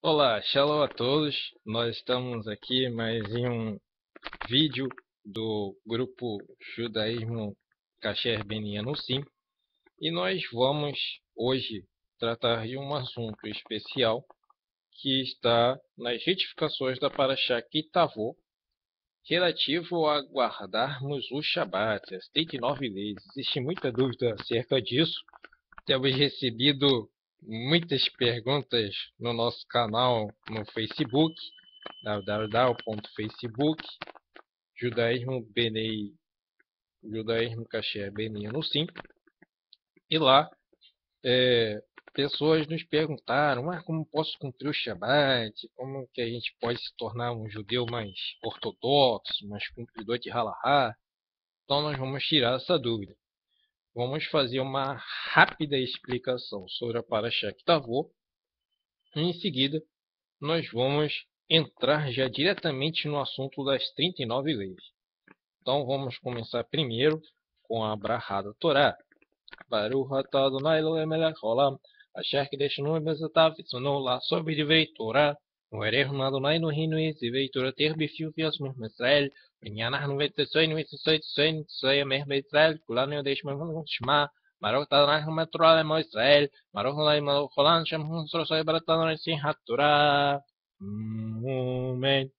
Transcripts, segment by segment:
Olá, shalom a todos. Nós estamos aqui mais em um vídeo do grupo Judaísmo Kasher Ben Sim e nós vamos hoje tratar de um assunto especial que está nas retificações da Parashá Kitavô, relativo a guardarmos o Shabat, as 39 leis. Existe muita dúvida acerca disso. Temos recebido muitas perguntas no nosso canal no Facebook, www.facebook, Judaísmo Benei, Judaísmo Kasher Benei no Sim. E lá, pessoas nos perguntaram, como posso cumprir o Shabat? Como que a gente pode se tornar um judeu mais ortodoxo, mais cumpridor de Halahá? Então nós vamos tirar essa dúvida. Vamos fazer uma rápida explicação sobre a Parashá Kitavô. Em seguida, nós vamos entrar já diretamente no assunto das 39 leis. Então vamos começar primeiro com a Brahá da Torá. Baruch atah Adonai Elohim melech haolam, asher kideshanu bezatav v'tzonu la'asor b'divrei Torah, u'erechnu Adonai Eloheinu etzivei Torater b'fiu v'yasmeh Israel, v'nyanachnu v'tzetzoinu v'tzetzoinu amech b'Israel, kulanu yodesh shema, Baruch atah Adonai Elohim Torah le'mo Israel, Baruch Adonai melech haolam, shem husrosoi barat Adonai simchat Torah. Amém.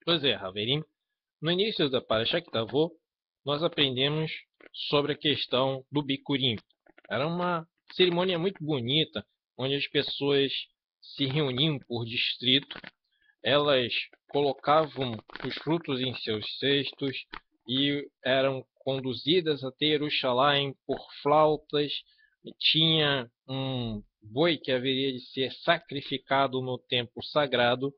Pois é, Haverim. No início da Parashá Kitavô, nós aprendemos sobre a questão do Bikurim. Era uma cerimônia muito bonita, onde as pessoas se reuniam por distrito, elas colocavam os frutos em seus cestos e eram conduzidas até Jerusalém por flautas. E tinha um boi que haveria de ser sacrificado no templo sagrado,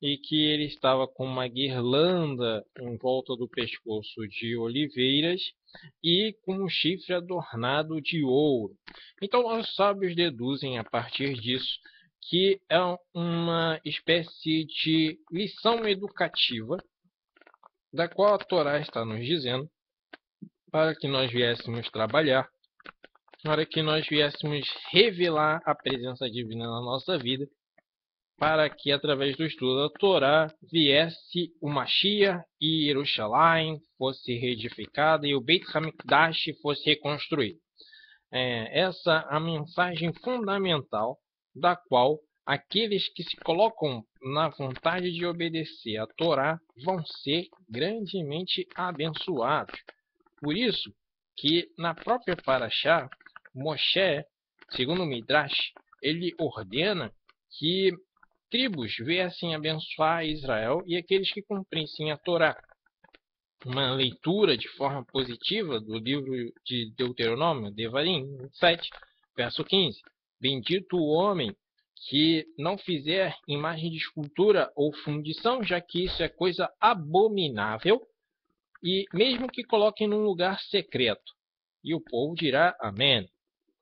e que ele estava com uma guirlanda em volta do pescoço de oliveiras e com um chifre adornado de ouro. Então os sábios deduzem a partir disso que é uma espécie de lição educativa da qual a Torá está nos dizendo para que nós viéssemos trabalhar, para que nós viéssemos revelar a presença divina na nossa vida, para que através do estudo da Torá viesse o Mashiach e Jerusalém fosse reedificada e o Beit HaMikdash fosse reconstruído. Essa é a mensagem fundamental da qual aqueles que se colocam na vontade de obedecer a Torá vão ser grandemente abençoados. Por isso que na própria Parashá, Moshe, segundo o Midrash, ele ordena que tribos viessem abençoar Israel e aqueles que cumprissem a Torá. Uma leitura de forma positiva do livro de Deuteronômio, Devarim 7, verso 15. Bendito o homem que não fizer imagem de escultura ou fundição, já que isso é coisa abominável, e mesmo que coloquem num lugar secreto. E o povo dirá amém.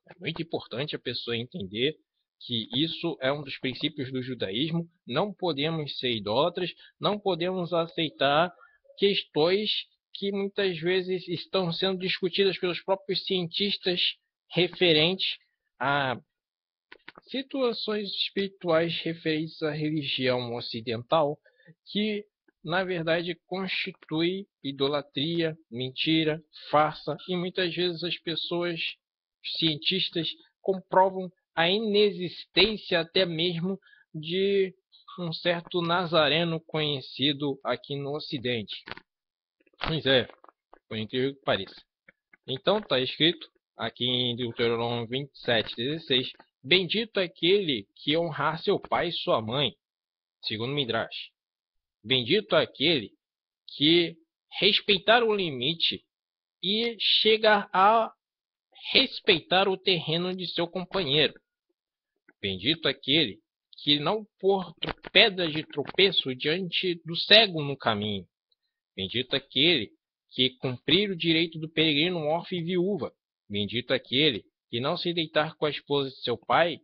É muito importante a pessoa entender que isso é um dos princípios do judaísmo. Não podemos ser idólatras, não podemos aceitar questões que muitas vezes estão sendo discutidas pelos próprios cientistas referentes a situações espirituais referentes à religião ocidental, que na verdade constitui idolatria, mentira, farsa, e muitas vezes as pessoas, os cientistas, comprovam a inexistência até mesmo de um certo nazareno conhecido aqui no Ocidente. Pois é, por incrível que pareça. Então está escrito aqui em Deuteronômio 27:16, bendito é aquele que honrar seu pai e sua mãe, segundo Midrash. Bendito é aquele que respeitar o limite e chegar a respeitar o terreno de seu companheiro. Bendito é aquele que não pôr pedra de tropeço diante do cego no caminho. Bendito é aquele que cumprir o direito do peregrino órfão e viúva. Bendito é aquele que não se deitar com a esposa de seu pai.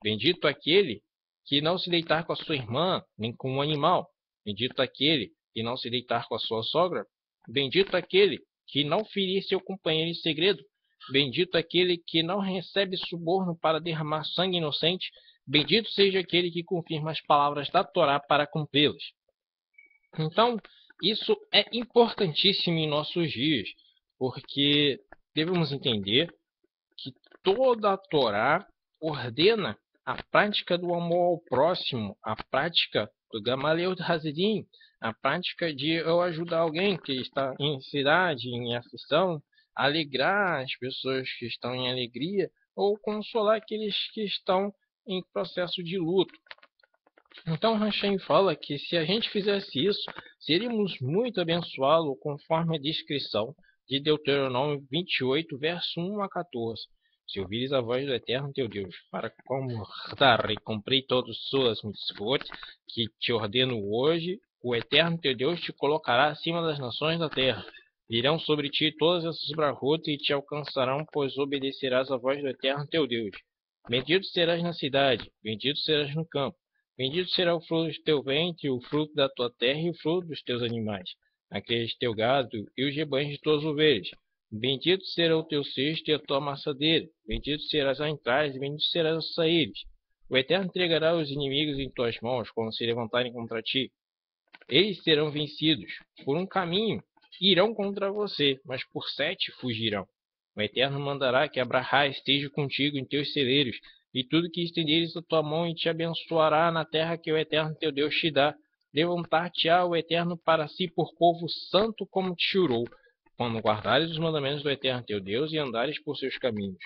Bendito é aquele que não se deitar com a sua irmã, nem com um animal. Bendito é aquele que não se deitar com a sua sogra. Bendito é aquele que não ferir seu companheiro em segredo. Bendito aquele que não recebe suborno para derramar sangue inocente. Bendito seja aquele que confirma as palavras da Torá para cumpri-las. Então, isso é importantíssimo em nossos dias, porque devemos entender que toda a Torá ordena a prática do amor ao próximo, a prática do Gamaliel Hazedim, a prática de eu ajudar alguém que está em ansiedade, em aflição, alegrar as pessoas que estão em alegria ou consolar aqueles que estão em processo de luto. Então Hashem fala que se a gente fizesse isso, seríamos muito abençoados conforme a descrição de Deuteronômio 28, verso 1 a 14. Se ouvires a voz do Eterno teu Deus, para guardar e cumprir todas as suas mitzvot, que te ordeno hoje, o Eterno teu Deus te colocará acima das nações da terra. Virão sobre ti todas essas brachot e te alcançarão, pois obedecerás a voz do Eterno teu Deus. Bendito serás na cidade, bendito serás no campo. Bendito será o fruto do teu ventre, o fruto da tua terra e o fruto dos teus animais, aqueles teu gado e os rebanhos de tuas ovelhas. Bendito será o teu cesto e a tua amassadeira. Bendito serás a entrada e bendito serás a saíres. O Eterno entregará os inimigos em tuas mãos quando se levantarem contra ti. Eles serão vencidos. Por um caminho irão contra você, mas por 7 fugirão. O Eterno mandará que a brachá esteja contigo em teus celeiros, e tudo que estenderes a tua mão e te abençoará na terra que o Eterno teu Deus te dá. Levantar-te-á o Eterno para si por povo santo como te jurou, quando guardares os mandamentos do Eterno teu Deus e andares por seus caminhos.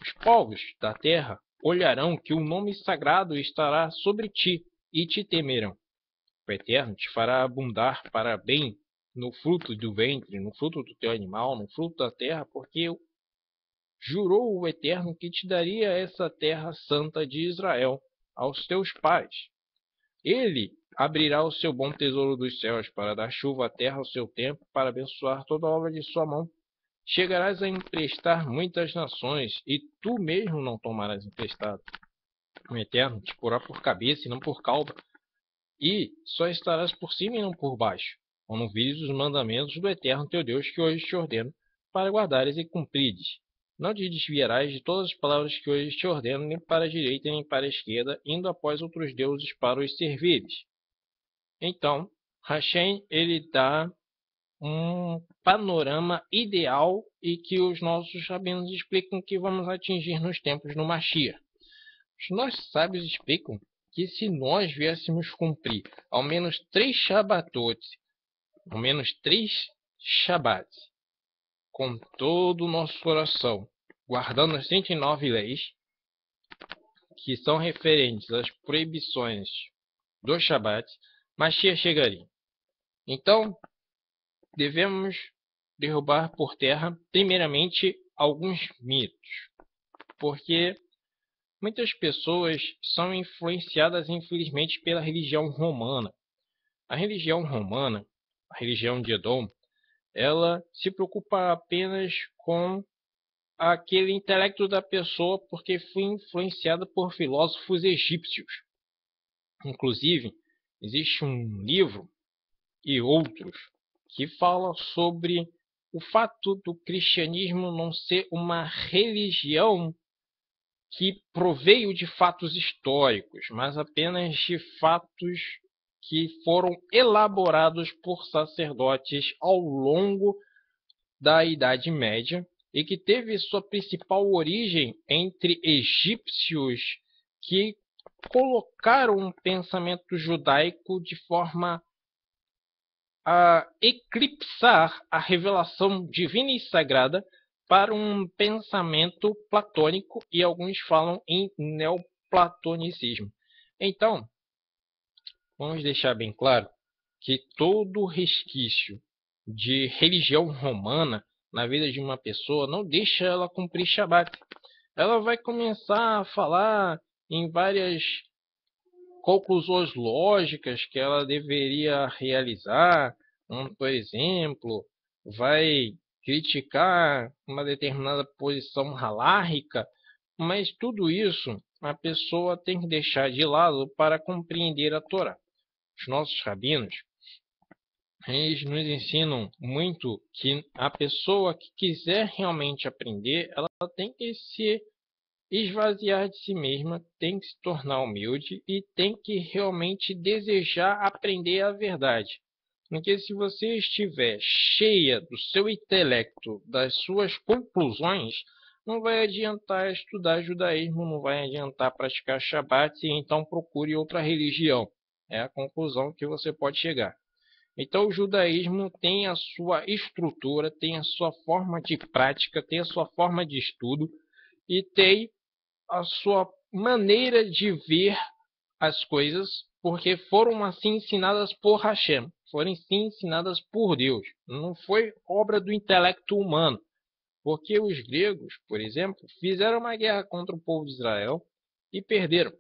Os povos da terra olharão que o nome sagrado estará sobre ti e te temerão. O Eterno te fará abundar para bem no fruto do ventre, no fruto do teu animal, no fruto da terra, porque jurou o Eterno que te daria essa terra santa de Israel aos teus pais. Ele abrirá o seu bom tesouro dos céus para dar chuva à terra ao seu tempo, para abençoar toda a obra de sua mão. Chegarás a emprestar muitas nações, e tu mesmo não tomarás emprestado. O Eterno te porá por cabeça e não por cauda, e só estarás por cima e não por baixo, quando vires os mandamentos do Eterno teu Deus que hoje te ordeno, para guardares e cumprires. Não te desviarás de todas as palavras que hoje te ordeno, nem para a direita nem para a esquerda, indo após outros deuses para os servires. Então, Hashem, ele dá um panorama ideal e que os nossos sabinos explicam que vamos atingir nos tempos do Mashiach. Os nossos sábios explicam que se nós viéssemos cumprir ao menos 3 Shabbatot, ao menos 3 Shabbats, com todo o nosso coração, guardando as 109 leis, que são referentes às proibições do Shabat, Mashiach chegaria. Então, devemos derrubar por terra, primeiramente, alguns mitos, porque muitas pessoas são influenciadas, infelizmente, pela religião romana. A religião romana, a religião de Edom, ela se preocupa apenas com aquele intelecto da pessoa porque foi influenciada por filósofos egípcios. Inclusive, existe um livro e outros que falam sobre o fato do cristianismo não ser uma religião que proveio de fatos históricos, mas apenas de fatos que foram elaborados por sacerdotes ao longo da Idade Média e que teve sua principal origem entre egípcios que colocaram um pensamento judaico de forma a eclipsar a revelação divina e sagrada para um pensamento platônico, e alguns falam em neoplatonicismo. Então, vamos deixar bem claro que todo resquício de religião romana na vida de uma pessoa não deixa ela cumprir Shabat. Ela vai começar a falar em várias conclusões lógicas que ela deveria realizar, por exemplo, vai criticar uma determinada posição halárrica, mas tudo isso a pessoa tem que deixar de lado para compreender a Torá. Os nossos rabinos, Eles nos ensinam muito que a pessoa que quiser realmente aprender, ela tem que se esvaziar de si mesma, tem que se tornar humilde e tem que realmente desejar aprender a verdade. Porque se você estiver cheia do seu intelecto, das suas conclusões, não vai adiantar estudar judaísmo, não vai adiantar praticar Shabat, e então procure outra religião. É a conclusão que você pode chegar. Então, o judaísmo tem a sua estrutura, tem a sua forma de prática, tem a sua forma de estudo e tem a sua maneira de ver as coisas, porque foram assim ensinadas por Hashem, foram assim ensinadas por Deus. Não foi obra do intelecto humano, porque os gregos, por exemplo, fizeram uma guerra contra o povo de Israel e perderam.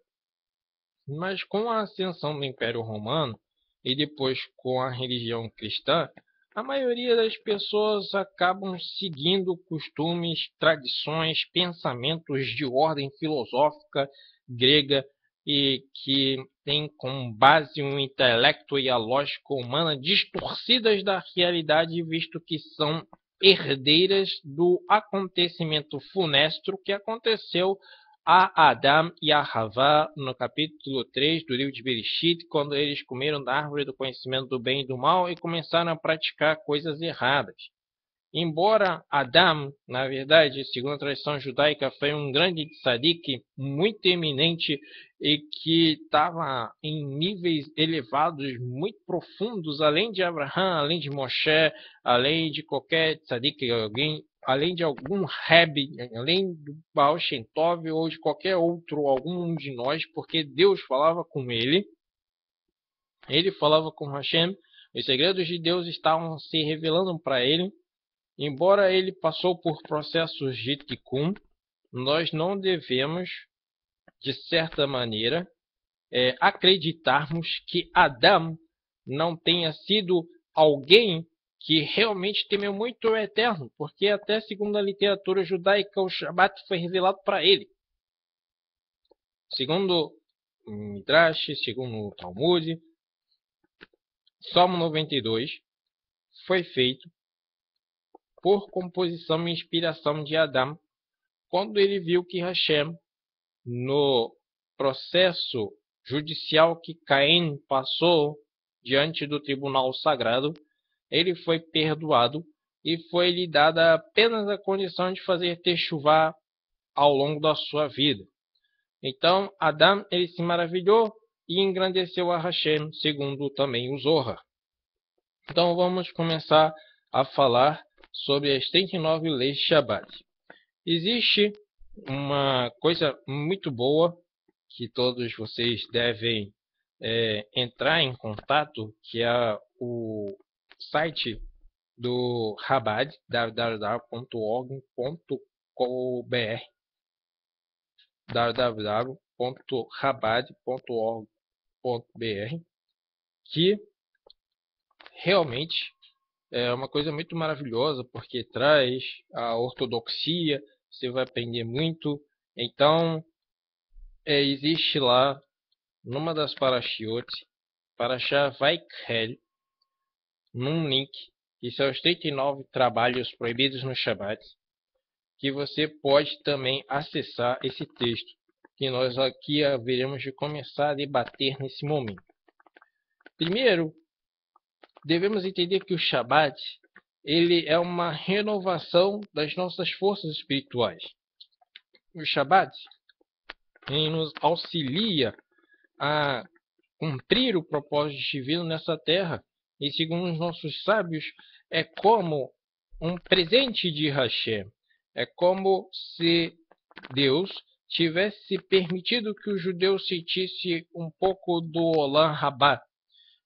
Mas com a ascensão do Império Romano e depois com a religião cristã, a maioria das pessoas acabam seguindo costumes, tradições, pensamentos de ordem filosófica grega e que tem como base o intelecto e a lógica humana distorcidas da realidade, visto que são herdeiras do acontecimento funesto que aconteceu a Adão e a Havá no capítulo 3 do livro de Bereshit, quando eles comeram da árvore do conhecimento do bem e do mal e começaram a praticar coisas erradas. Embora Adão, na verdade, segundo a tradição judaica, foi um grande tzadik, muito eminente e que estava em níveis elevados, muito profundos, além de Abraham, além de Moshe, além de qualquer tzadik, além de algum Rebbe, além do Baal Shem Tov ou de qualquer outro, algum de nós, porque Deus falava com ele falava com Hashem, os segredos de Deus estavam se revelando para ele. Embora ele passou por processos de tikkun, nós não devemos, de certa maneira, acreditarmos que Adão não tenha sido alguém que realmente temeu muito o Eterno, porque até segundo a literatura judaica, o Shabat foi revelado para ele. Segundo o Midrash, segundo o Talmud, Salmo 92 foi feito por composição e inspiração de Adão, quando ele viu que Hashem, no processo judicial que Caim passou diante do tribunal sagrado, ele foi perdoado e foi-lhe dada apenas a condição de fazer techuvá ao longo da sua vida. Então, Adão ele se maravilhou e engrandeceu a Hashem, segundo também o Zohar. Então, vamos começar a falar sobre as 39 leis de Shabbat. Existe uma coisa muito boa que todos vocês devem entrar em contato, que é o site do Chabad, www.org.br, www.chabad.org.br, que realmente é uma coisa muito maravilhosa, porque traz a ortodoxia, você vai aprender muito. Então, existe lá, numa das parashiot, Parashá Vaikrel, num link, que são os 39 trabalhos proibidos no Shabat, que você pode também acessar esse texto, que nós aqui haveremos de começar a debater nesse momento. Primeiro, devemos entender que o Shabat ele é uma renovação das nossas forças espirituais. O Shabat ele nos auxilia a cumprir o propósito divino nessa terra, e segundo os nossos sábios, é como um presente de Hashem. É como se Deus tivesse permitido que os judeus sentissem um pouco do Olam Rabá.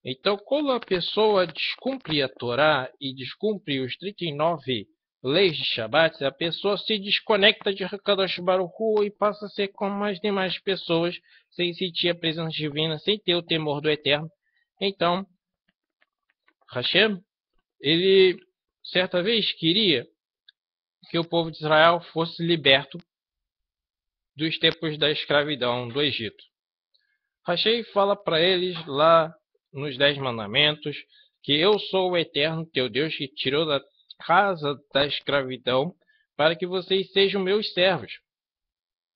Então, quando a pessoa descumpre a Torá e descumpre os 39 leis de Shabat, a pessoa se desconecta de Hakadosh Baruch Hu e passa a ser como as demais pessoas, sem sentir a presença divina, sem ter o temor do Eterno. Então, Hashem, ele certa vez queria que o povo de Israel fosse liberto dos tempos da escravidão do Egito. Hashem fala para eles lá nos 10 mandamentos, que eu sou o eterno teu Deus que tirou da casa da escravidão para que vocês sejam meus servos.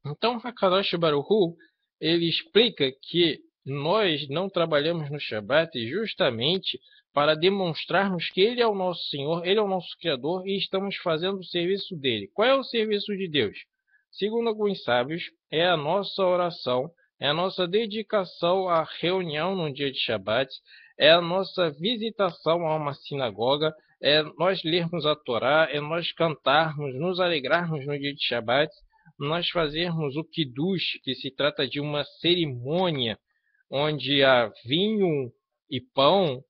Então, Hakadosh Baruch Hu, ele explica que nós não trabalhamos no Shabat justamente para demonstrarmos que Ele é o nosso Senhor, Ele é o nosso Criador e estamos fazendo o serviço dele. Qual é o serviço de Deus? Segundo alguns sábios, é a nossa oração, é a nossa dedicação à reunião no dia de Shabat, é a nossa visitação a uma sinagoga, é nós lermos a Torá, é nós cantarmos, nos alegrarmos no dia de Shabat, nós fazermos o Kiddush, que se trata de uma cerimônia onde há vinho e pão,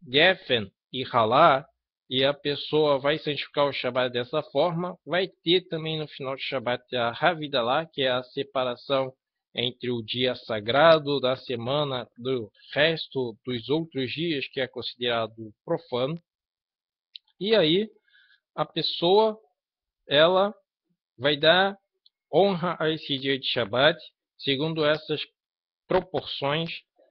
Geffen e Halá, e a pessoa vai santificar o Shabat dessa forma. Vai ter também no final do Shabat a Havidalah, que é a separação entre o dia sagrado da semana do resto dos outros dias, que é considerado profano. E aí a pessoa, ela vai dar honra a esse dia de Shabat, segundo essas proporções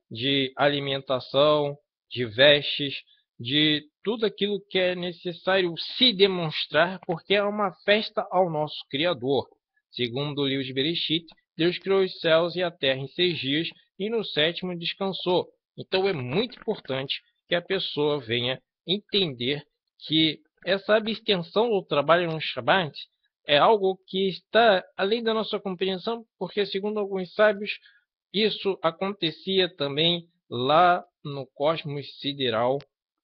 de alimentação, de vestes, de tudo aquilo que é necessário se demonstrar, porque é uma festa ao nosso Criador. Segundo o livro de Bereshit, Deus criou os céus e a terra em 6 dias e no 7º descansou. Então é muito importante que a pessoa venha entender que essa abstenção do trabalho no Shabat é algo que está além da nossa compreensão, porque segundo alguns sábios, isso acontecia também lá no cosmos sideral,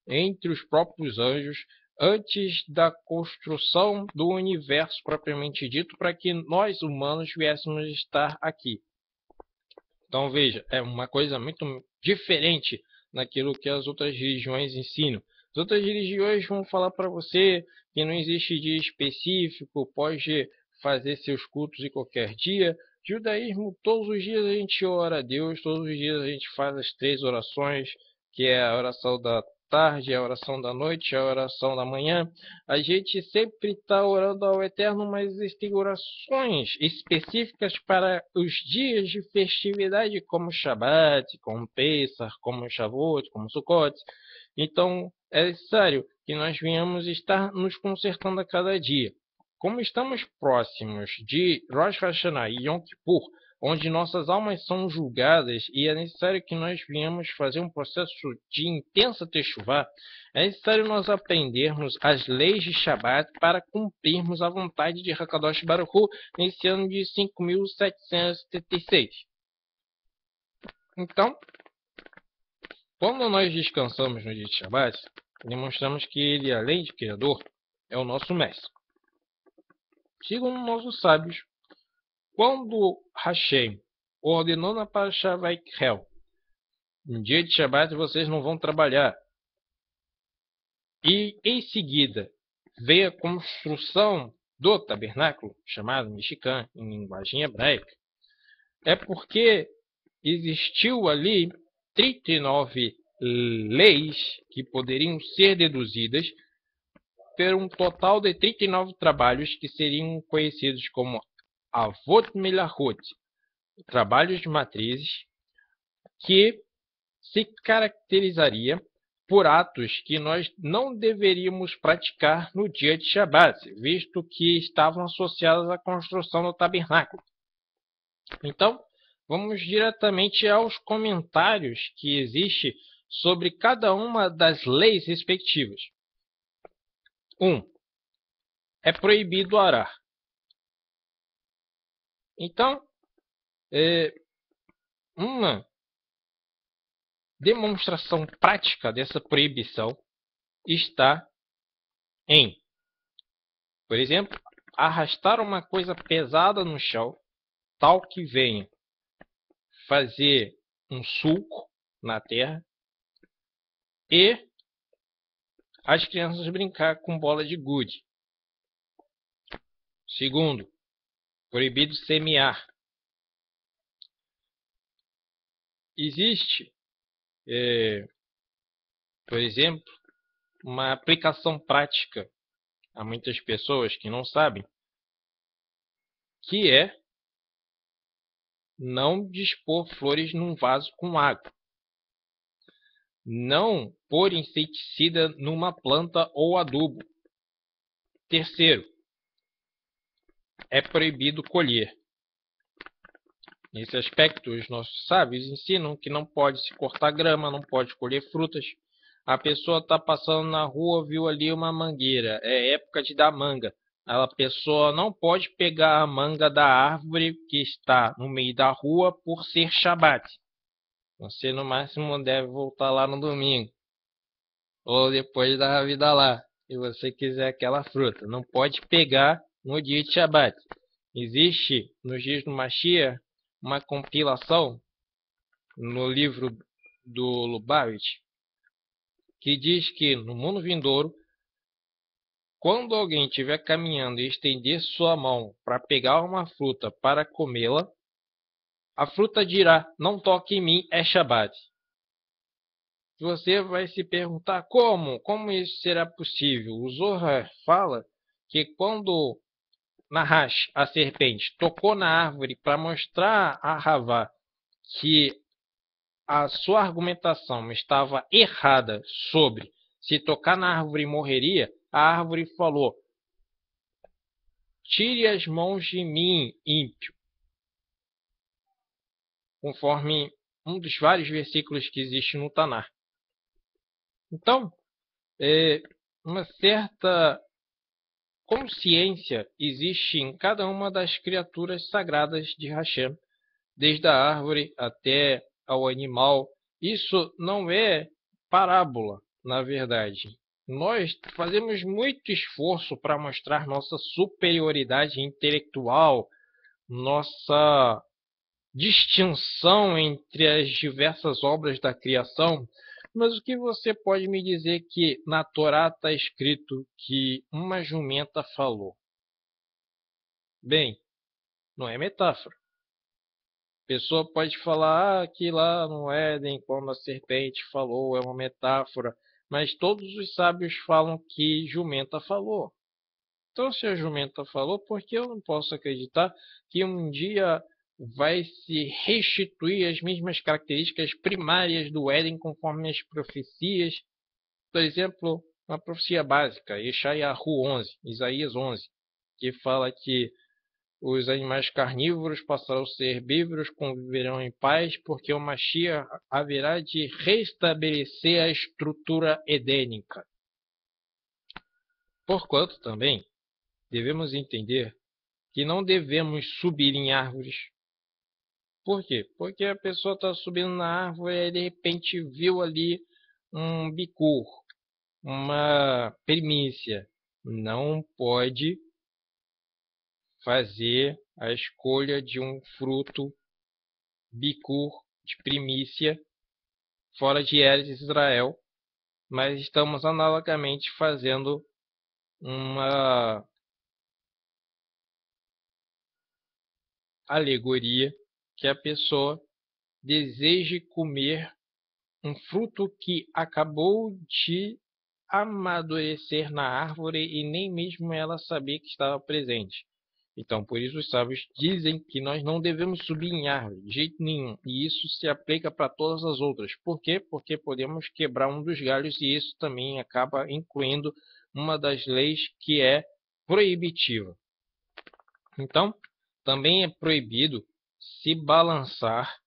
entre os próprios anjos, antes da construção do universo propriamente dito, para que nós humanos viéssemos estar aqui. Então veja, é uma coisa muito diferente daquilo que as outras religiões ensinam. As outras religiões vão falar para você que não existe dia específico, pode fazer seus cultos em qualquer dia. Judaísmo, todos os dias a gente ora a Deus, todos os dias a gente faz as 3 orações, que é a oração da tarde, a oração da noite, a oração da manhã. A gente sempre está orando ao Eterno, mas existem orações específicas para os dias de festividade, como Shabat, como Pesach, como Shavuot, como Sukkot. Então, é necessário que nós venhamos estar nos consertando a cada dia. Como estamos próximos de Rosh Hashanah e Yom Kippur, onde nossas almas são julgadas e é necessário que nós venhamos fazer um processo de intensa techuvá, é necessário nós aprendermos as leis de Shabat para cumprirmos a vontade de Hakadosh Baruch Hu nesse ano de 5.776. Então, quando nós descansamos no dia de Shabat, demonstramos que ele, além de Criador, é o nosso mestre. Segundo nossos sábios, quando Hashem ordenou na Parashá Vaikrel, no dia de Shabat vocês não vão trabalhar, e em seguida veio a construção do tabernáculo, chamado Mishkan, em linguagem hebraica, é porque existiu ali 39 leis que poderiam ser deduzidas por um total de 39 trabalhos que seriam conhecidos como Avot Melachot, trabalhos de matrizes, que se caracterizaria por atos que nós não deveríamos praticar no dia de Shabat, visto que estavam associados à construção do tabernáculo. Então, vamos diretamente aos comentários que existem sobre cada uma das leis respectivas. 1. É proibido arar. Então, uma demonstração prática dessa proibição está em, por exemplo, arrastar uma coisa pesada no chão, tal que venha fazer um sulco na terra, e as crianças brincar com bola de gude. Segundo, proibido semear. Existe, por exemplo, uma aplicação prática a muitas pessoas que não sabem, que é não dispor flores num vaso com água. Não pôr inseticida numa planta ou adubo. Terceiro, é proibido colher. Nesse aspecto, os nossos sábios ensinam que não pode se cortar grama, não pode colher frutas. A pessoa está passando na rua, viu ali uma mangueira, é época de dar manga. A pessoa não pode pegar a manga da árvore que está no meio da rua por ser Shabat. Você no máximo deve voltar lá no domingo, ou depois da vida lá, se você quiser aquela fruta. Não pode pegar no dia de Shabat. Existe, nos dias do Mashiach, uma compilação no livro do Lubavitch, que diz que no mundo vindouro, quando alguém estiver caminhando e estender sua mão para pegar uma fruta para comê-la, a fruta dirá: não toque em mim, é Shabat. Você vai se perguntar como isso será possível? O Zohar fala que quando Nahash, a serpente, tocou na árvore para mostrar a Havá que a sua argumentação estava errada sobre se tocar na árvore morreria, a árvore falou: tire as mãos de mim, ímpio. Conforme um dos vários versículos que existe no Tanar. Então, uma certa consciência existe em cada uma das criaturas sagradas de Hashem, desde a árvore até ao animal. Isso não é parábola, na verdade. Nós fazemos muito esforço para mostrar nossa superioridade intelectual, nossa distinção entre as diversas obras da criação, mas o que você pode me dizer que na Torá está escrito que uma jumenta falou? Bem, não é metáfora. A pessoa pode falar que lá no Éden, quando a serpente falou, é uma metáfora, mas todos os sábios falam que jumenta falou. Então, se a jumenta falou, por que eu não posso acreditar que um dia vai se restituir as mesmas características primárias do Éden conforme as profecias? Por exemplo, uma profecia básica, Yeshayahu 11, Isaías 11, que fala que os animais carnívoros passarão a ser herbívoros, conviverão em paz, porque o Mashiach haverá de restabelecer a estrutura edênica. Porquanto também devemos entender que não devemos subir em árvores. Por quê? Porque a pessoa está subindo na árvore e de repente viu ali um bicur, uma primícia. Não pode fazer a escolha de um fruto bicur de primícia fora de Eretz Israel, mas estamos analogamente fazendo uma alegoria que a pessoa deseje comer um fruto que acabou de amadurecer na árvore e nem mesmo ela sabia que estava presente. Então, por isso os sábios dizem que nós não devemos subir em árvore, de jeito nenhum. E isso se aplica para todas as outras. Por quê? Porque podemos quebrar um dos galhos e isso também acaba incluindo uma das leis que é proibitiva. Então, também é proibido se balançar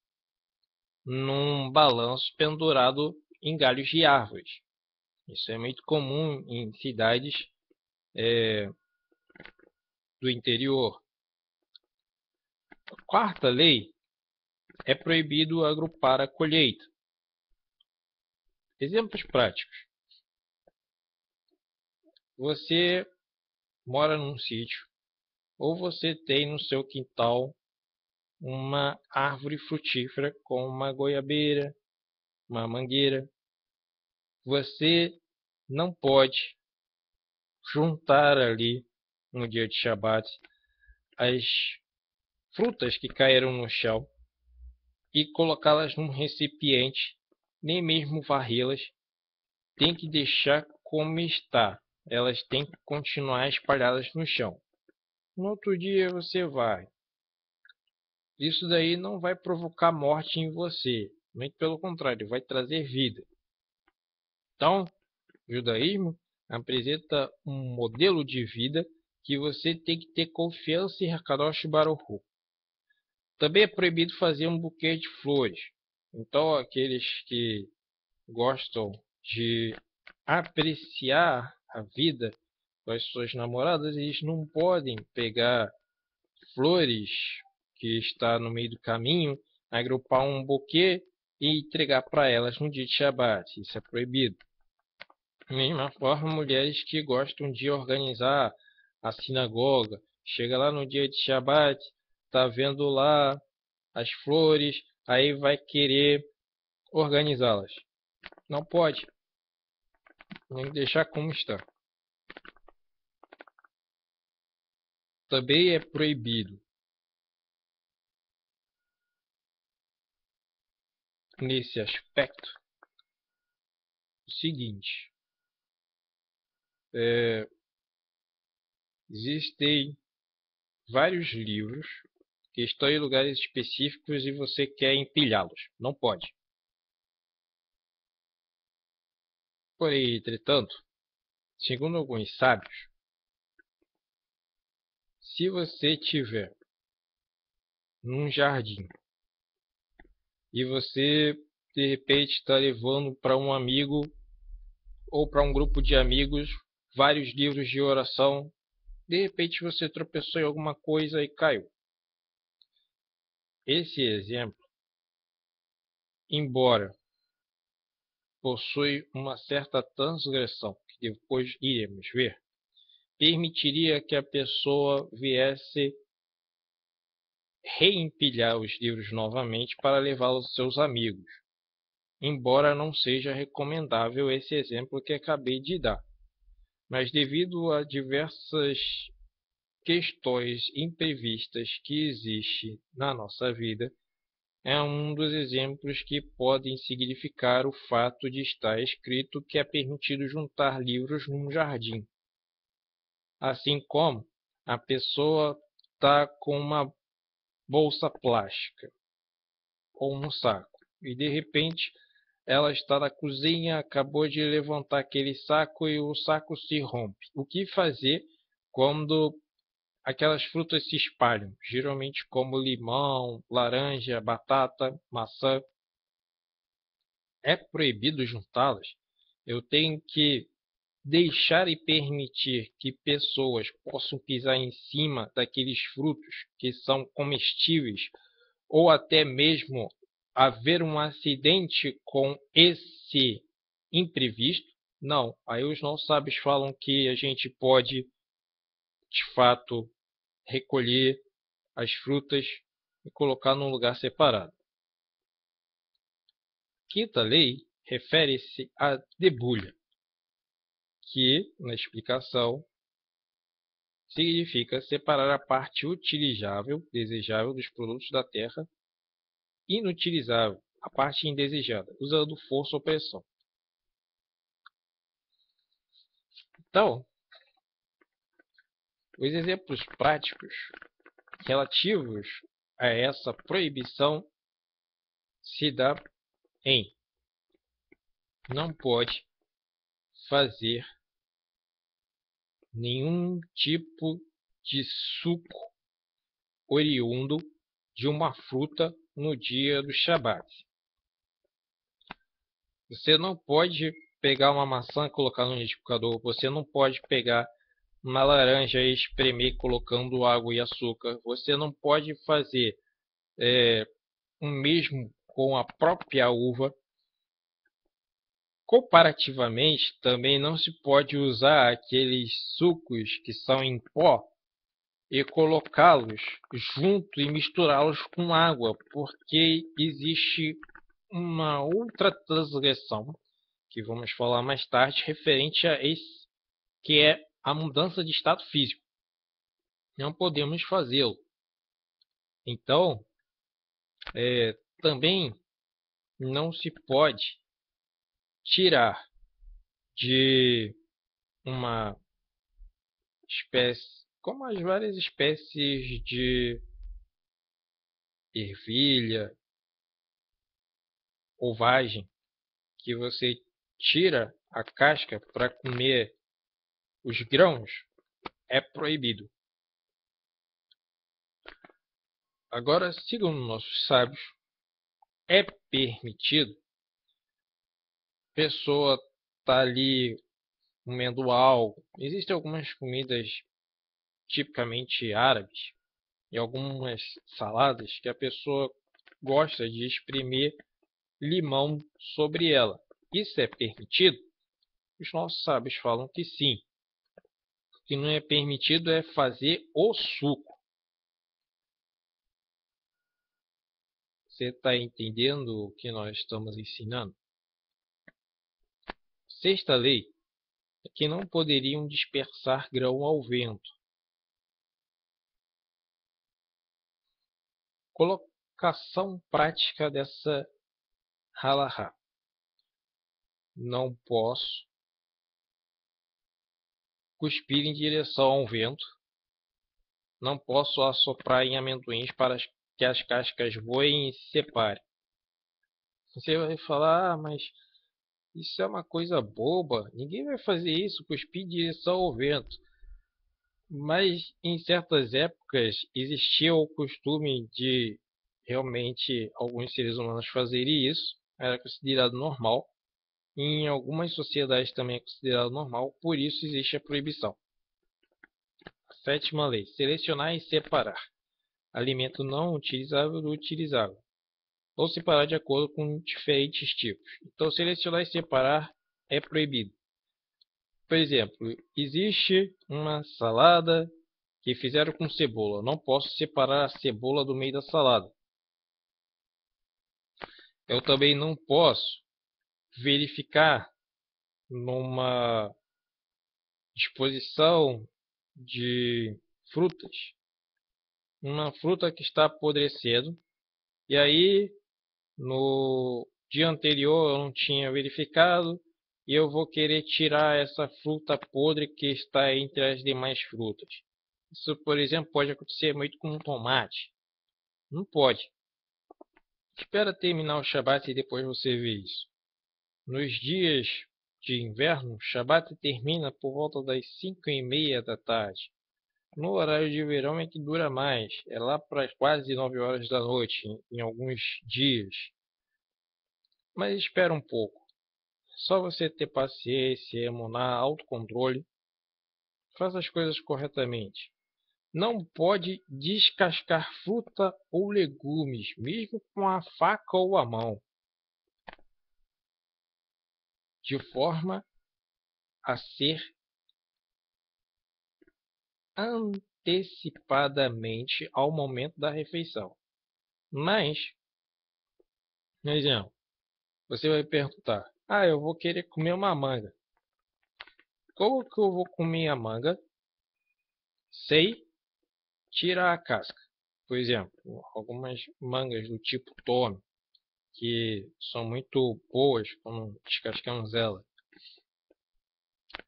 num balanço pendurado em galhos de árvores. Isso é muito comum em cidades do interior. A quarta lei é proibido agrupar a colheita. Exemplos práticos. Você mora num sítio ou você tem no seu quintal uma árvore frutífera com uma goiabeira, uma mangueira. Você não pode juntar ali no dia de Shabat as frutas que caíram no chão e colocá-las num recipiente, nem mesmo varrê-las. Tem que deixar como está. Elas têm que continuar espalhadas no chão. No outro dia você vai. Isso daí não vai provocar morte em você. Muito pelo contrário, vai trazer vida. Então, o judaísmo apresenta um modelo de vida que você tem que ter confiança em Hakadosh Baruch Hu. Também é proibido fazer um buquê de flores. Então, aqueles que gostam de apreciar a vida com as suas namoradas, eles não podem pegar flores que está no meio do caminho, agrupar um buquê e entregar para elas no dia de Shabat. Isso é proibido. Da mesma forma, mulheres que gostam de organizar a sinagoga, chega lá no dia de Shabat, tá vendo lá as flores, aí vai querer organizá-las. Não pode, tem que deixar como está. Também é proibido nesse aspecto o seguinte: existem vários livros que estão em lugares específicos e você quer empilhá-los. Não pode. Porém, entretanto, segundo alguns sábios, se você tiver num jardim e você de repente está levando para um amigo ou para um grupo de amigos vários livros de oração, de repente você tropeçou em alguma coisa e caiu. Esse exemplo, embora possui uma certa transgressão, que depois iremos ver, permitiria que a pessoa viesse reempilhar os livros novamente para levá-los aos seus amigos, embora não seja recomendável esse exemplo que acabei de dar. Mas devido a diversas questões imprevistas que existem na nossa vida, é um dos exemplos que podem significar o fato de estar escrito que é permitido juntar livros num jardim. Assim como a pessoa está com uma bolsa plástica ou um saco e de repente ela está na cozinha, acabou de levantar aquele saco e o saco se rompe. O que fazer quando aquelas frutas se espalham? Geralmente como limão, laranja, batata, maçã. É proibido juntá-las? Eu tenho que deixar e permitir que pessoas possam pisar em cima daqueles frutos que são comestíveis ou até mesmo haver um acidente com esse imprevisto? Não. Aí os não sábios falam que a gente pode, de fato, recolher as frutas e colocar num lugar separado. Quinta lei refere-se à debulha, que, na explicação, significa separar a parte utilizável, desejável dos produtos da terra, inutilizável, a parte indesejada, usando força ou pressão. Então, os exemplos práticos relativos a essa proibição se dá em: não pode fazer nenhum tipo de suco oriundo de uma fruta no dia do Shabat. Você não pode pegar uma maçã e colocar no liquidificador. Você não pode pegar uma laranja e espremer colocando água e açúcar. Você não pode fazer o mesmo com a própria uva. Comparativamente, também não se pode usar aqueles sucos que são em pó e colocá-los junto e misturá-los com água, porque existe uma outra transgressão que vamos falar mais tarde referente a esse, que é a mudança de estado físico. Não podemos fazê-lo. Então, também não se pode tirar de uma espécie, como as várias espécies de ervilha ou vagem, que você tira a casca para comer os grãos, é proibido. Agora, segundo nossos sábios, é permitido a pessoa tá ali comendo algo. Existem algumas comidas tipicamente árabes e algumas saladas que a pessoa gosta de espremer limão sobre ela. Isso é permitido? Os nossos sábios falam que sim. O que não é permitido é fazer o suco. Você está entendendo o que nós estamos ensinando? Sexta lei é que não poderiam dispersar grão ao vento. Colocação prática dessa halahá. Não posso cuspir em direção ao vento. Não posso assoprar em amendoins para que as cascas voem e se separem. Você vai falar, mas isso é uma coisa boba. Ninguém vai fazer isso, cuspir em direção ao vento. Mas em certas épocas existia o costume de realmente alguns seres humanos fazerem isso. Era considerado normal. Em algumas sociedades também é considerado normal, por isso existe a proibição. Sétima lei: selecionar e separar alimento não utilizável do utilizável, ou separar de acordo com diferentes tipos. Então, selecionar e separar é proibido. Por exemplo, existe uma salada que fizeram com cebola. Não posso separar a cebola do meio da salada. Eu também não posso verificar numa disposição de frutas uma fruta que está apodrecendo, e aí no dia anterior eu não tinha verificado, e eu vou querer tirar essa fruta podre que está entre as demais frutas. Isso, por exemplo, pode acontecer muito com um tomate. Não pode. Espera terminar o Shabat e depois você vê isso. Nos dias de inverno, o Shabat termina por volta das 5:30 da tarde. No horário de verão é que dura mais, é lá para quase 9 horas da noite, em alguns dias. Mas espera um pouco. Só você ter paciência, emunar, autocontrole. Faça as coisas corretamente. Não pode descascar fruta ou legumes, mesmo com a faca ou a mão, de forma a ser antecipadamente ao momento da refeição. Mas, por exemplo, você vai perguntar: eu vou querer comer uma manga. Como que eu vou comer a manga sem tirar a casca? Por exemplo, algumas mangas do tipo Tome, que são muito boas quando descascamos ela.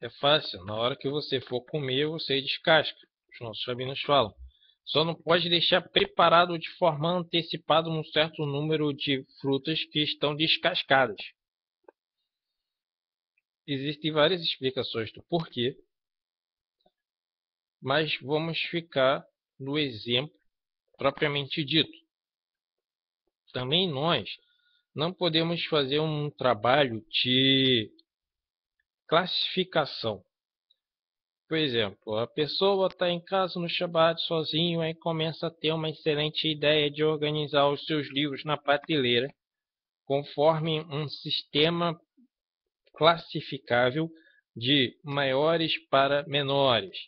É fácil, na hora que você for comer, você descasca. Os nossos rabinos falam. Só não pode deixar preparado de forma antecipada um certo número de frutas que estão descascadas. Existem várias explicações do porquê, mas vamos ficar no exemplo propriamente dito. Também nós não podemos fazer um trabalho de classificação. Por exemplo, a pessoa está em casa no Shabat sozinho e começa a ter uma excelente ideia de organizar os seus livros na prateleira conforme um sistema classificável de maiores para menores,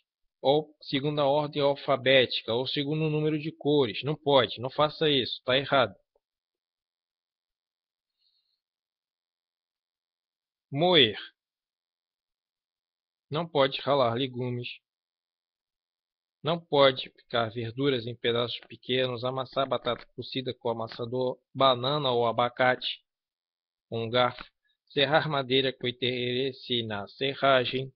ou segundo a ordem alfabética, ou segundo o número de cores. Não pode, não faça isso, está errado. Moer. Não pode ralar legumes. Não pode picar verduras em pedaços pequenos, amassar batata cozida com amassador, banana ou abacate com um garfo, serrar madeira com interesse na serragem.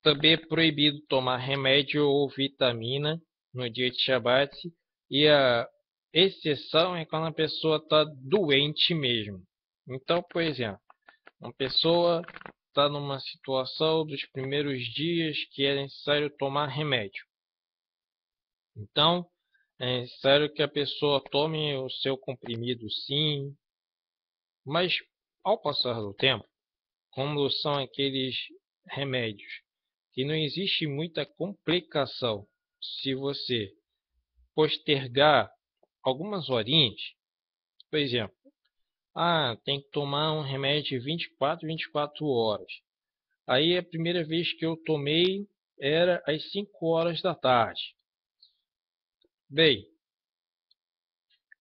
Também é proibido tomar remédio ou vitamina no dia de Shabat, e a exceção é quando a pessoa está doente mesmo. Então, por exemplo, Uma pessoa está numa situação dos primeiros dias que é necessário tomar remédio. Então, é necessário que a pessoa tome o seu comprimido, sim, mas ao passar do tempo, como são aqueles remédios que não existe muita complicação, se você postergar algumas horinhas, por exemplo, tem que tomar um remédio de 24 horas. Aí a primeira vez que eu tomei era às 5 horas da tarde. Bem,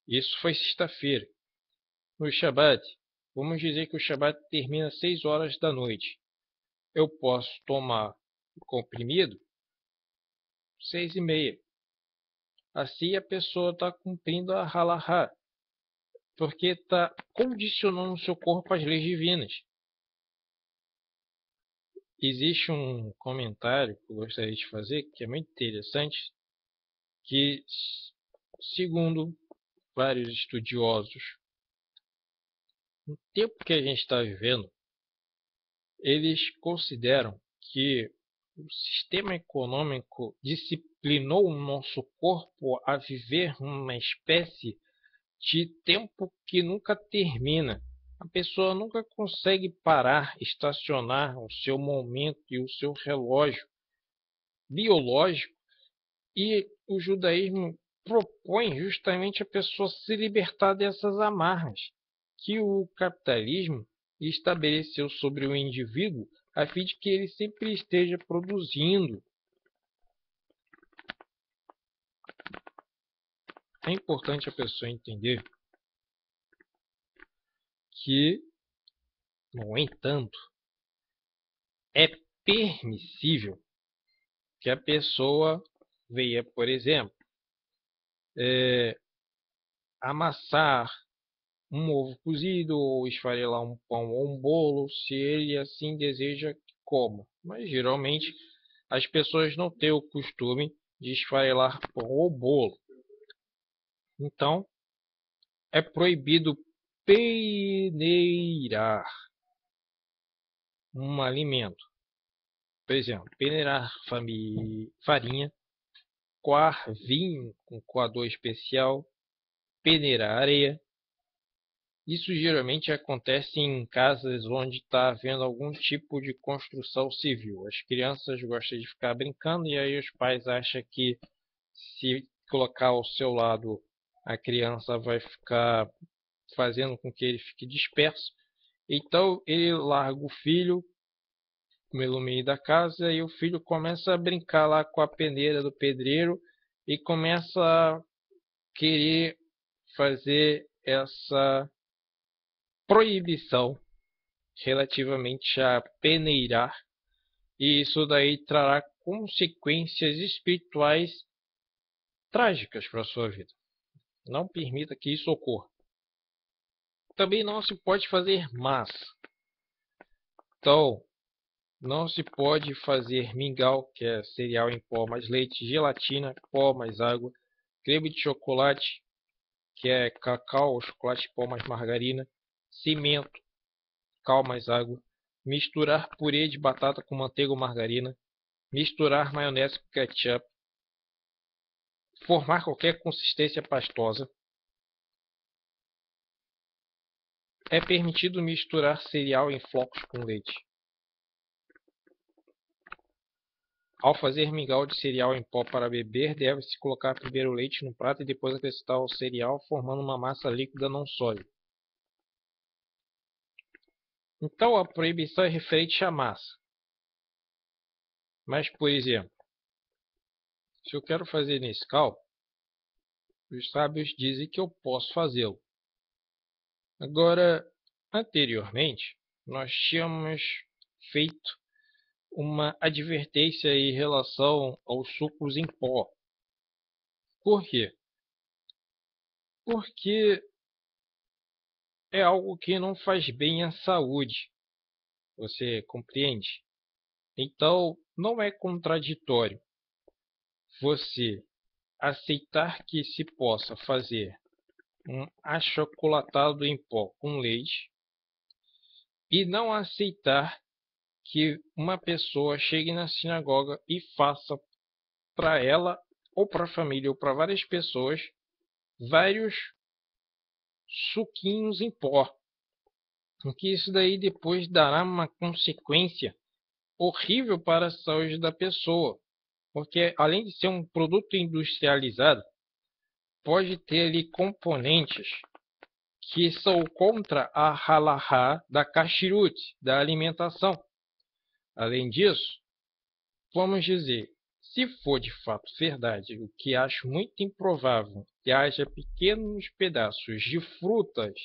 isso foi sexta-feira. No Shabat, vamos dizer que o Shabat termina às 6 horas da noite. Eu posso tomar o comprimido 6h30. Assim a pessoa está cumprindo a halahá, porque está condicionando o seu corpo às leis divinas. Existe um comentário que eu gostaria de fazer, que é muito interessante, que, segundo vários estudiosos, no tempo que a gente está vivendo, eles consideram que o sistema econômico disciplinou o nosso corpo a viver uma espécie de tempo que nunca termina. A pessoa nunca consegue parar, estacionar o seu momento e o seu relógio biológico, e o judaísmo propõe justamente a pessoa se libertar dessas amarras que o capitalismo estabeleceu sobre o indivíduo, a fim de que ele sempre esteja produzindo. É importante a pessoa entender que, no entanto, é permissível que a pessoa venha, por exemplo, amassar um ovo cozido, ou esfarelar um pão ou um bolo, se ele assim deseja que coma. Mas geralmente as pessoas não têm o costume de esfarelar pão ou bolo. Então, é proibido peneirar um alimento. Por exemplo, peneirar farinha, coar vinho com coador especial, peneirar areia. Isso geralmente acontece em casas onde está havendo algum tipo de construção civil. As crianças gostam de ficar brincando e aí os pais acham que se colocar ao seu lado a criança vai ficar fazendo com que ele fique disperso. Então ele larga o filho pelo meio da casa e o filho começa a brincar lá com a peneira do pedreiro e começa a querer fazer essa proibição relativamente a peneirar, e isso daí trará consequências espirituais trágicas para a sua vida. Não permita que isso ocorra. Também não se pode fazer massa. Então, não se pode fazer mingau, que é cereal em pó mais leite, gelatina, pó mais água, creme de chocolate, que é cacau, chocolate em pó mais margarina, cimento, cal mais água, misturar purê de batata com manteiga ou margarina, misturar maionese com ketchup, formar qualquer consistência pastosa. É permitido misturar cereal em flocos com leite. Ao fazer mingau de cereal em pó para beber, deve-se colocar primeiro o leite no prato e depois acrescentar o cereal, formando uma massa líquida não sólida. Então a proibição é referente à massa. Mas, por exemplo, se eu quero fazer Nescau, os sábios dizem que eu posso fazê-lo. Agora, anteriormente, nós tínhamos feito uma advertência em relação aos sucos em pó. Por quê? Porque é algo que não faz bem à saúde. Você compreende? Então, não é contraditório você aceitar que se possa fazer um achocolatado em pó com leite e não aceitar que uma pessoa chegue na sinagoga e faça para ela, ou para a família, ou para várias pessoas, vários suquinhos em pó. Porque isso daí depois dará uma consequência horrível para a saúde da pessoa. Porque além de ser um produto industrializado, pode ter ali componentes que são contra a halahá da kashrut, da alimentação. Além disso, vamos dizer, se for de fato verdade, o que acho muito improvável, que haja pequenos pedaços de frutas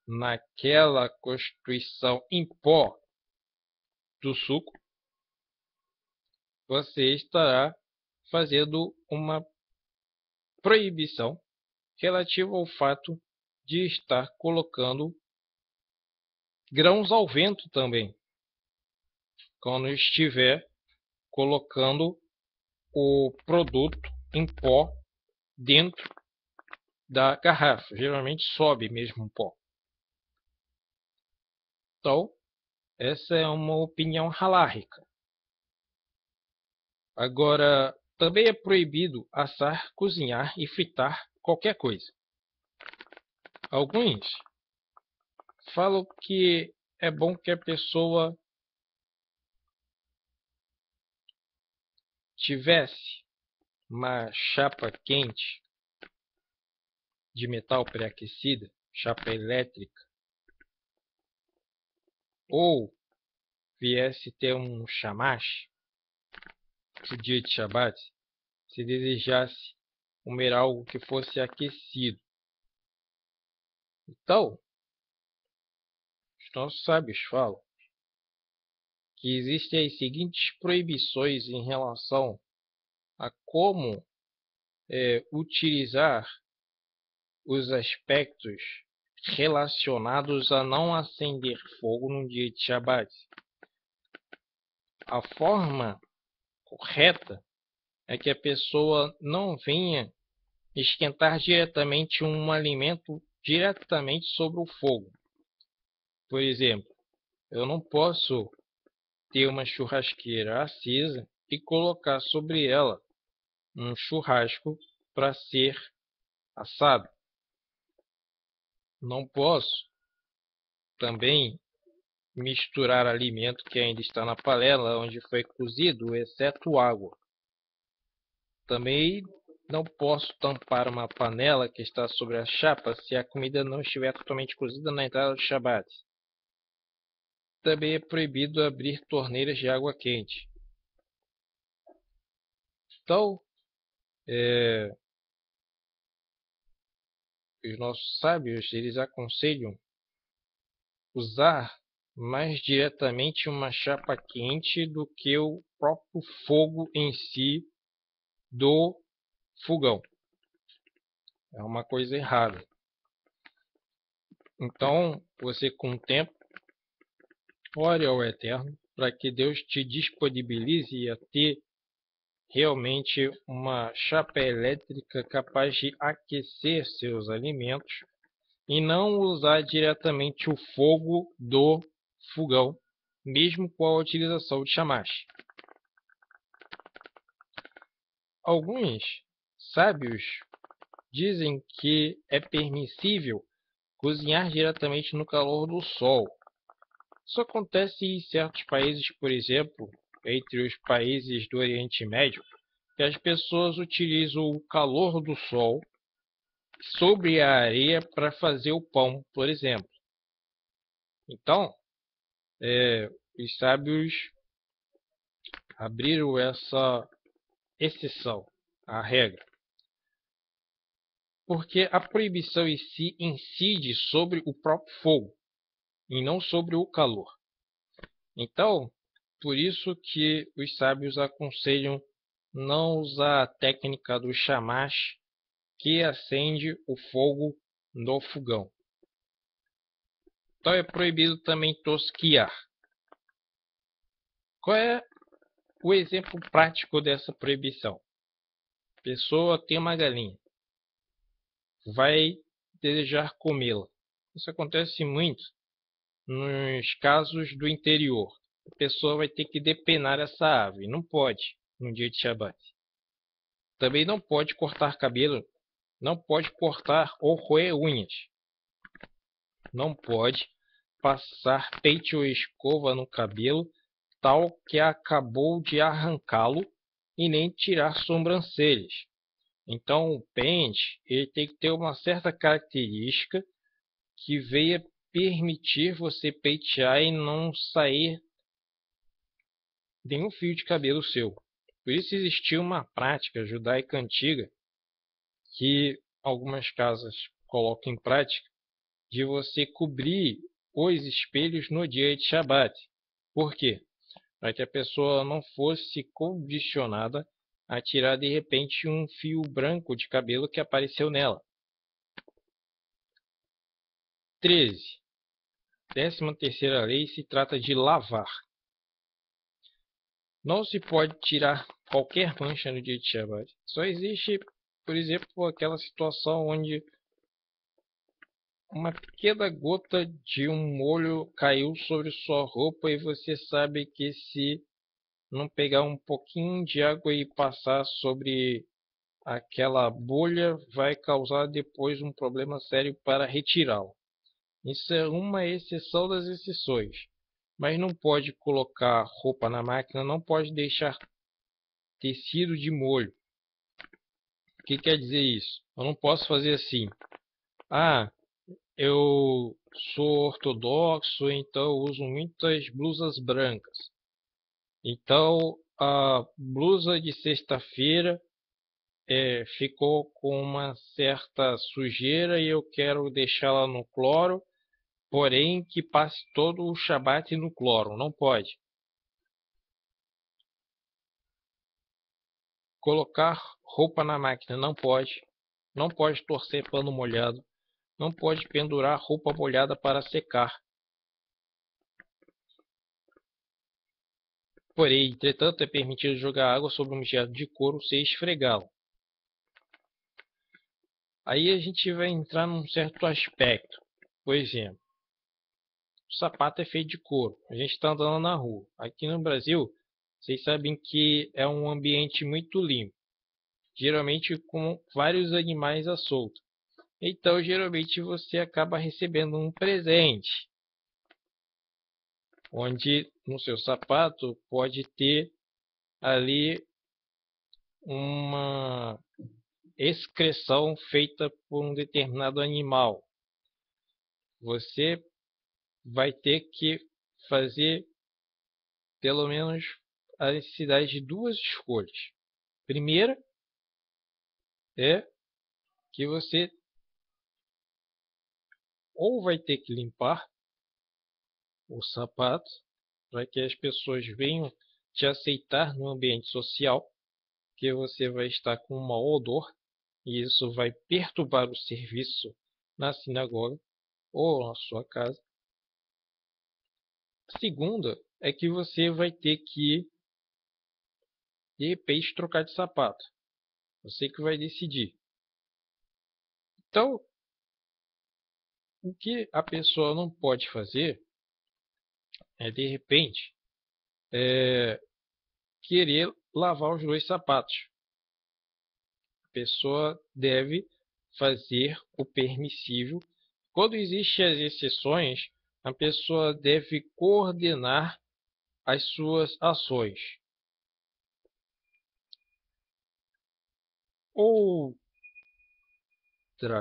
naquela constituição em pó do suco, você estará fazendo uma proibição relativa ao fato de estar colocando grãos ao vento também, quando estiver colocando o produto em pó dentro da garrafa. Geralmente sobe mesmo o pó. Então, essa é uma opinião halárrica. Agora, também é proibido assar, cozinhar e fritar qualquer coisa. Alguns falam que é bom que a pessoa tivesse uma chapa quente de metal pré-aquecida, chapa elétrica, ou viesse ter um chamash no dia de Shabat, se desejasse comer algo que fosse aquecido. Então, os nossos sábios falam que existem as seguintes proibições em relação a como utilizar os aspectos relacionados a não acender fogo no dia de Shabat. A forma correta é que a pessoa não venha esquentar diretamente um alimento diretamente sobre o fogo. Por exemplo, eu não posso ter uma churrasqueira acesa e colocar sobre ela um churrasco para ser assado. Não posso também misturar alimento que ainda está na panela onde foi cozido, exceto água. Também não posso tampar uma panela que está sobre a chapa se a comida não estiver totalmente cozida na entrada do Shabat. Também é proibido abrir torneiras de água quente. Então, os nossos sábios, eles aconselham usar mais diretamente uma chapa quente do que o próprio fogo em si do fogão. É uma coisa errada. Então, você com o tempo, ore ao Eterno para que Deus te disponibilize a ter realmente uma chapa elétrica capaz de aquecer seus alimentos e não usar diretamente o fogo do fogão, mesmo com a utilização de chamaste. Alguns sábios dizem que é permissível cozinhar diretamente no calor do sol. Isso acontece em certos países, por exemplo, entre os países do Oriente Médio, que as pessoas utilizam o calor do sol sobre a areia para fazer o pão, por exemplo. Então, os sábios abriram essa exceção à regra, porque a proibição em si incide sobre o próprio fogo e não sobre o calor. Então, por isso que os sábios aconselham não usar a técnica do chamash que acende o fogo no fogão. Então é proibido também tosquiar. Qual é o exemplo prático dessa proibição? A pessoa tem uma galinha, vai desejar comê-la. Isso acontece muito nos casos do interior, a pessoa vai ter que depenar essa ave. Não pode no dia de Shabat. Também não pode cortar cabelo, não pode cortar ou roer unhas. Não pode passar pente ou escova no cabelo tal que acabou de arrancá-lo e nem tirar sobrancelhas. Então o pente ele tem que ter uma certa característica que venha permitir você pentear e não sair nenhum fio de cabelo seu. Por isso existiu uma prática judaica antiga que algumas casas colocam em prática de você cobrir os espelhos no dia de Shabat. Por quê? Para que a pessoa não fosse condicionada a tirar de repente um fio branco de cabelo que apareceu nela. 13. 13ª lei se trata de lavar. Não se pode tirar qualquer mancha no dia de Shabat. Só existe, por exemplo, aquela situação onde uma pequena gota de um molho caiu sobre sua roupa e você sabe que se não pegar um pouquinho de água e passar sobre aquela bolha vai causar depois um problema sério para retirá-lo. Isso é uma exceção das exceções. Mas não pode colocar roupa na máquina, não pode deixar tecido de molho. O que quer dizer isso? Eu não posso fazer assim. Ah, eu sou ortodoxo, então eu uso muitas blusas brancas. Então a blusa de sexta-feira ficou com uma certa sujeira e eu quero deixá-la no cloro, porém que passe todo o Shabat no cloro. Não pode. Colocar roupa na máquina não pode. Não pode torcer pano molhado. Não pode pendurar roupa molhada para secar. Porém, entretanto, é permitido jogar água sobre um objeto de couro sem esfregá-lo. Aí a gente vai entrar num certo aspecto. Por exemplo, o sapato é feito de couro. A gente está andando na rua. Aqui no Brasil, vocês sabem que é um ambiente muito limpo. Geralmente com vários animais à solta. Então, geralmente você acaba recebendo um presente, onde no seu sapato pode ter ali uma excreção feita por um determinado animal. Você vai ter que fazer pelo menos a necessidade de duas escolhas. Primeira é que você ou vai ter que limpar o sapato para que as pessoas venham te aceitar no ambiente social, que você vai estar com um mau odor e isso vai perturbar o serviço na sinagoga ou na sua casa. Segunda é que você vai ter que de repente trocar de sapato. Você que vai decidir. Então, o que a pessoa não pode fazer é de repente querer lavar os dois sapatos. A pessoa deve fazer o permissível. Quando existem as exceções, a pessoa deve coordenar as suas ações. Outra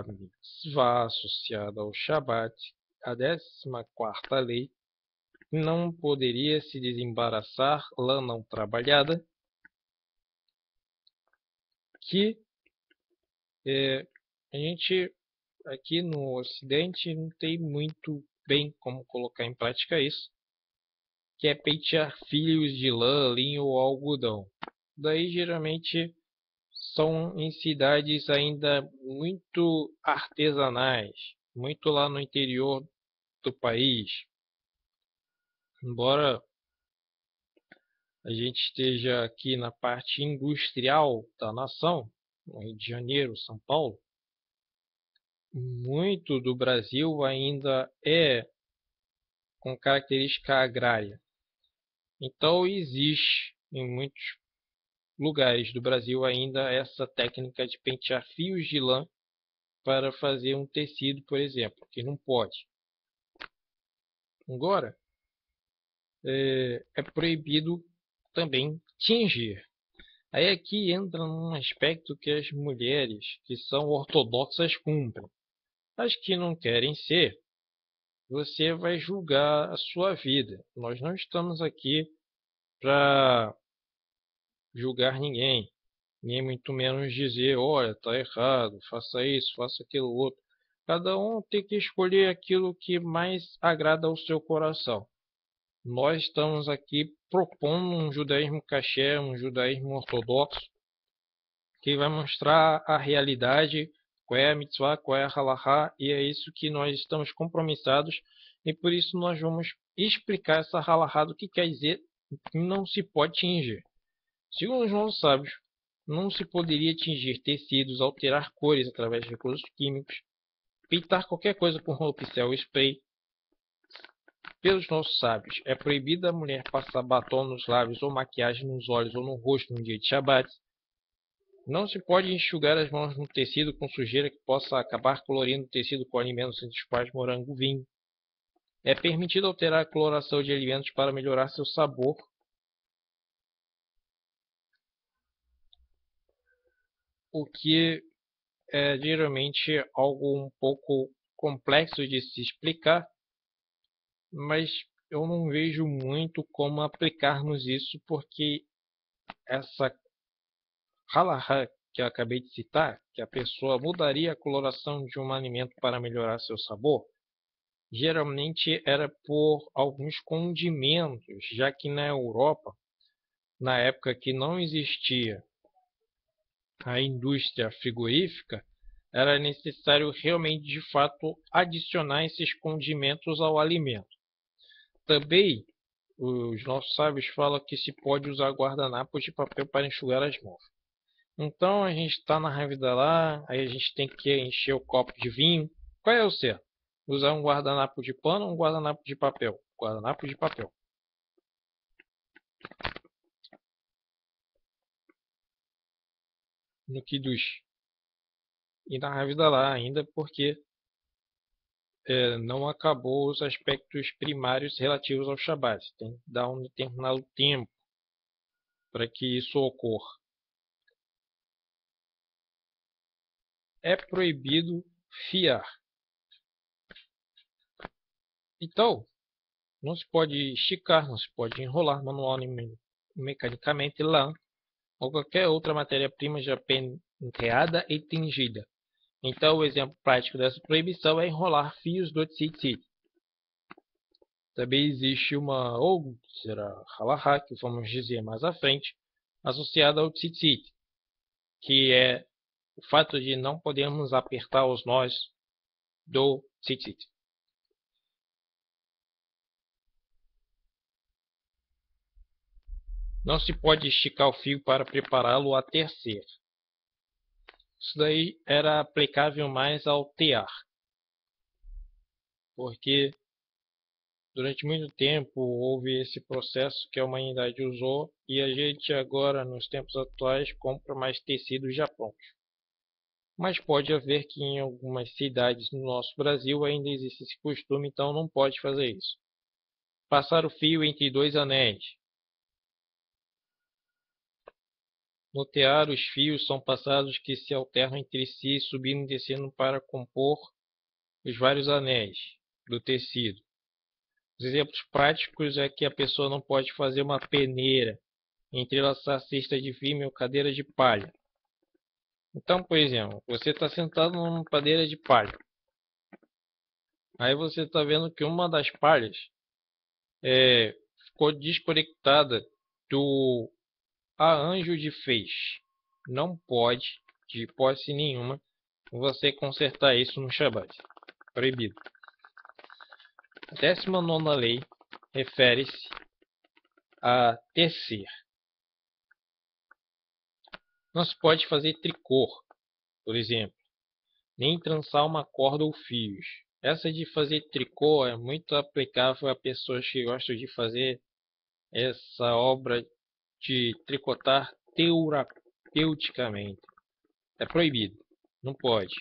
mitzvah associada ao Shabat, a 14ª lei, não poderia se desembaraçar lã não trabalhada, que a gente aqui no Ocidente não tem muito bem como colocar em prática isso, que é pentear fios de lã, linho ou algodão. Daí geralmente são em cidades ainda muito artesanais, muito lá no interior do país. Embora a gente esteja aqui na parte industrial da nação, no Rio de Janeiro, São Paulo, muito do Brasil ainda é com característica agrária. Então existe em muitos lugares do Brasil ainda essa técnica de pentear fios de lã para fazer um tecido, por exemplo, que não pode. Agora, é proibido também tingir. Aí aqui entra num aspecto que as mulheres que são ortodoxas cumprem. As que não querem ser, você vai julgar a sua vida. Nós não estamos aqui para julgar ninguém, nem muito menos dizer, olha, está errado, faça isso, faça aquilo outro. Cada um tem que escolher aquilo que mais agrada ao seu coração. Nós estamos aqui propondo um judaísmo kasher, um judaísmo ortodoxo, que vai mostrar a realidade, qual é a mitzvah, qual é a halahá, e é isso que nós estamos compromissados, e por isso nós vamos explicar essa halahá do que quer dizer que não se pode tingir. Segundo os nossos sábios, não se poderia tingir tecidos, alterar cores através de recursos químicos, pintar qualquer coisa com rolo, pincel ou spray. Pelos nossos sábios, é proibida a mulher passar batom nos lábios ou maquiagem nos olhos ou no rosto no dia de Shabat. Não se pode enxugar as mãos no tecido com sujeira que possa acabar colorindo o tecido com alimentos entre os quais morango e vinho. É permitido alterar a coloração de alimentos para melhorar seu sabor. O que é geralmente algo um pouco complexo de se explicar, mas eu não vejo muito como aplicarmos isso, porque essa halahá que eu acabei de citar, que a pessoa mudaria a coloração de um alimento para melhorar seu sabor, geralmente era por alguns condimentos, já que na Europa, na época que não existia a indústria frigorífica, era necessário realmente, de fato, adicionar esses condimentos ao alimento. Também, os nossos sábios falam que se pode usar guardanapos de papel para enxugar as mãos. Então, a gente está na rávida lá, aí a gente tem que encher o copo de vinho. Qual é o certo? Usar um guardanapo de pano ou um guardanapo de papel? Guardanapo de papel. No Kiddush. E na rávida lá ainda porque não acabou os aspectos primários relativos ao Shabat. Tem que dar um determinado tempo para que isso ocorra. É proibido fiar. Então, não se pode esticar, não se pode enrolar manualmente, mecanicamente lã ou qualquer outra matéria-prima já penteada e tingida. Então, o exemplo prático dessa proibição é enrolar fios do tzitzit. Também existe uma outra halahá, que vamos dizer mais à frente, associada ao tzitzit, que é o fato de não podermos apertar os nós do tzitzit. Não se pode esticar o fio para prepará-lo a tecer. Isso daí era aplicável mais ao tear, porque durante muito tempo houve esse processo que a humanidade usou e a gente agora, nos tempos atuais, compra mais tecidos já prontos. Mas pode haver que em algumas cidades no nosso Brasil ainda existe esse costume, então não pode fazer isso. Passar o fio entre dois anéis. No tear, os fios são passados que se alternam entre si, subindo e descendo para compor os vários anéis do tecido. Os exemplos práticos é que a pessoa não pode fazer uma peneira, entrelaçar cesta de fio ou cadeira de palha. Então, por exemplo, você está sentado numa cadeira de palha. Aí você está vendo que uma das palhas ficou desconectada do arranjo de feixe. Não pode, de hipótese nenhuma, você consertar isso no Shabat. Proibido. A 19ª lei refere-se a tecer. Não se pode fazer tricô, por exemplo, nem trançar uma corda ou fios. Essa de fazer tricô é muito aplicável a pessoas que gostam de fazer essa obra de tricotar terapeuticamente. É proibido. Não pode.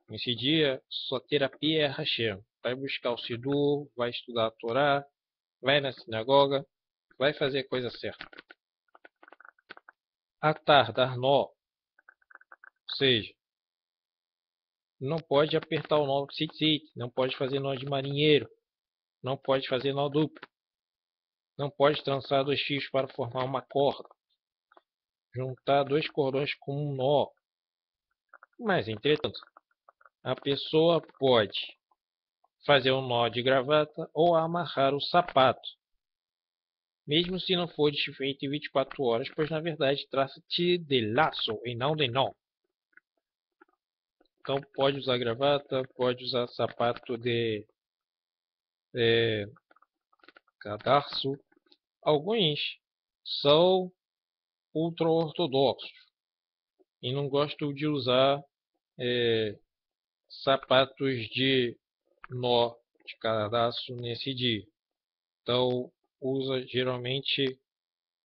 Nesse dia, sua terapia é Hashem. Vai buscar o Sidur, vai estudar a Torá, vai na sinagoga, vai fazer a coisa certa. Atar, dar nó. Ou seja, não pode apertar o nó tzitzit, não pode fazer nó de marinheiro, não pode fazer nó duplo, não pode trançar dois fios para formar uma corda, juntar dois cordões com um nó. Mas, entretanto, a pessoa pode fazer um nó de gravata ou amarrar o sapato, mesmo se não for feito em 24 horas, pois na verdade trata-se de laço e não de nó. Então pode usar gravata, pode usar sapato de cadarço. Alguns são ultra-ortodoxos e não gostam de usar sapatos de nó de cadarço nesse dia. Então usa geralmente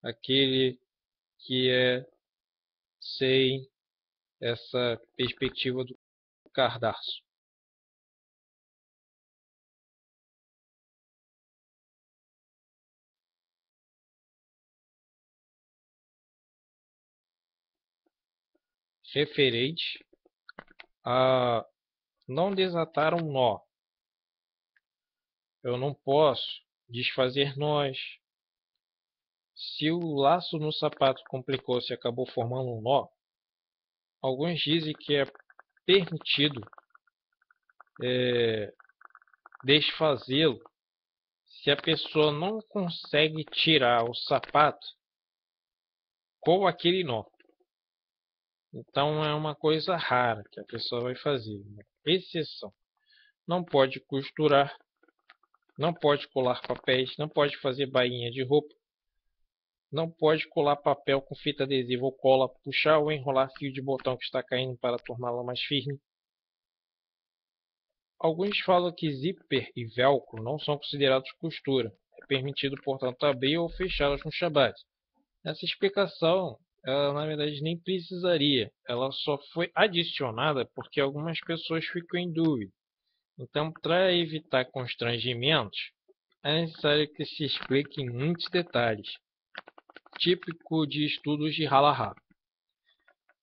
aquele que é sem essa perspectiva do cadarço. Referente a não desatar um nó. Eu não posso desfazer nós. Se o laço no sapato complicou-se e acabou formando um nó, alguns dizem que é permitido desfazê-lo se a pessoa não consegue tirar o sapato com aquele nó. Então é uma coisa rara que a pessoa vai fazer, uma exceção. Não pode costurar, não pode colar papéis, não pode fazer bainha de roupa, não pode colar papel com fita adesiva ou cola, puxar ou enrolar fio de botão que está caindo para torná-la mais firme. Alguns falam que zíper e velcro não são considerados costura. É permitido, portanto, abrir ou fechá-los no Shabat. Essa explicação, ela na verdade nem precisaria. Ela só foi adicionada porque algumas pessoas ficam em dúvida. Então, para evitar constrangimentos, é necessário que se explique em muitos detalhes, típico de estudos de Halahá.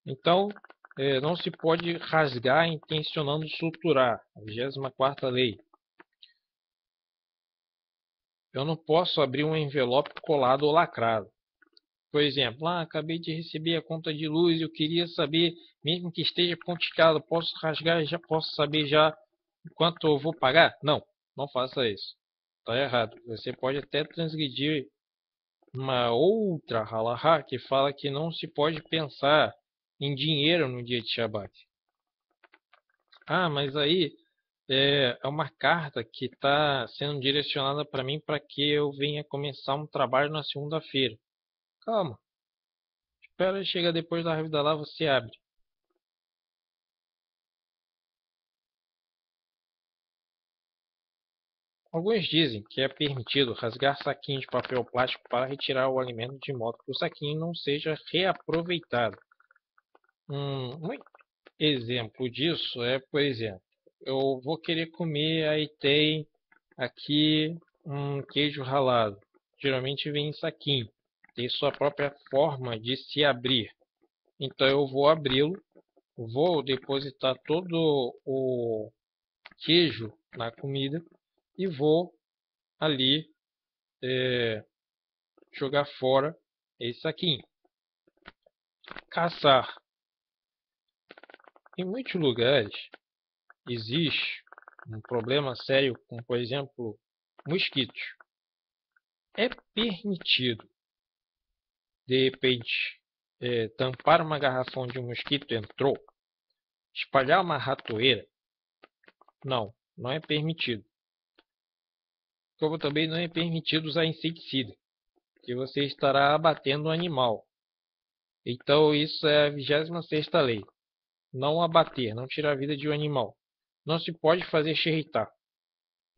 Então, não se pode rasgar intencionando suturar, a 24ª lei. Eu não posso abrir um envelope colado ou lacrado. Por exemplo, acabei de receber a conta de luz e eu queria saber, mesmo que esteja pontilhado, posso rasgar e já posso saber já quanto eu vou pagar? Não, não faça isso. Está errado. Você pode até transgredir uma outra halahá que fala que não se pode pensar em dinheiro no dia de Shabat. Mas aí é uma carta que está sendo direcionada para mim para que eu venha começar um trabalho na segunda-feira. Calma. Espera, chega depois da vida lá, você abre. Alguns dizem que é permitido rasgar saquinhos de papel plástico para retirar o alimento de modo que o saquinho não seja reaproveitado. Um exemplo disso é, por exemplo, eu vou querer comer, aí tem aqui um queijo ralado. Geralmente vem em saquinho. Tem sua própria forma de se abrir. Então eu vou abri-lo, vou depositar todo o queijo na comida e vou ali jogar fora esse saquinho. Caçar. Em muitos lugares existe um problema sério com, por exemplo, mosquitos. É permitido, de repente, tampar uma garrafa onde um mosquito entrou, espalhar uma ratoeira? Não, não é permitido. Como também não é permitido usar inseticida, que você estará abatendo o animal. Então isso é a 26ª lei. Não abater, não tirar a vida de um animal. Não se pode fazer xerritá.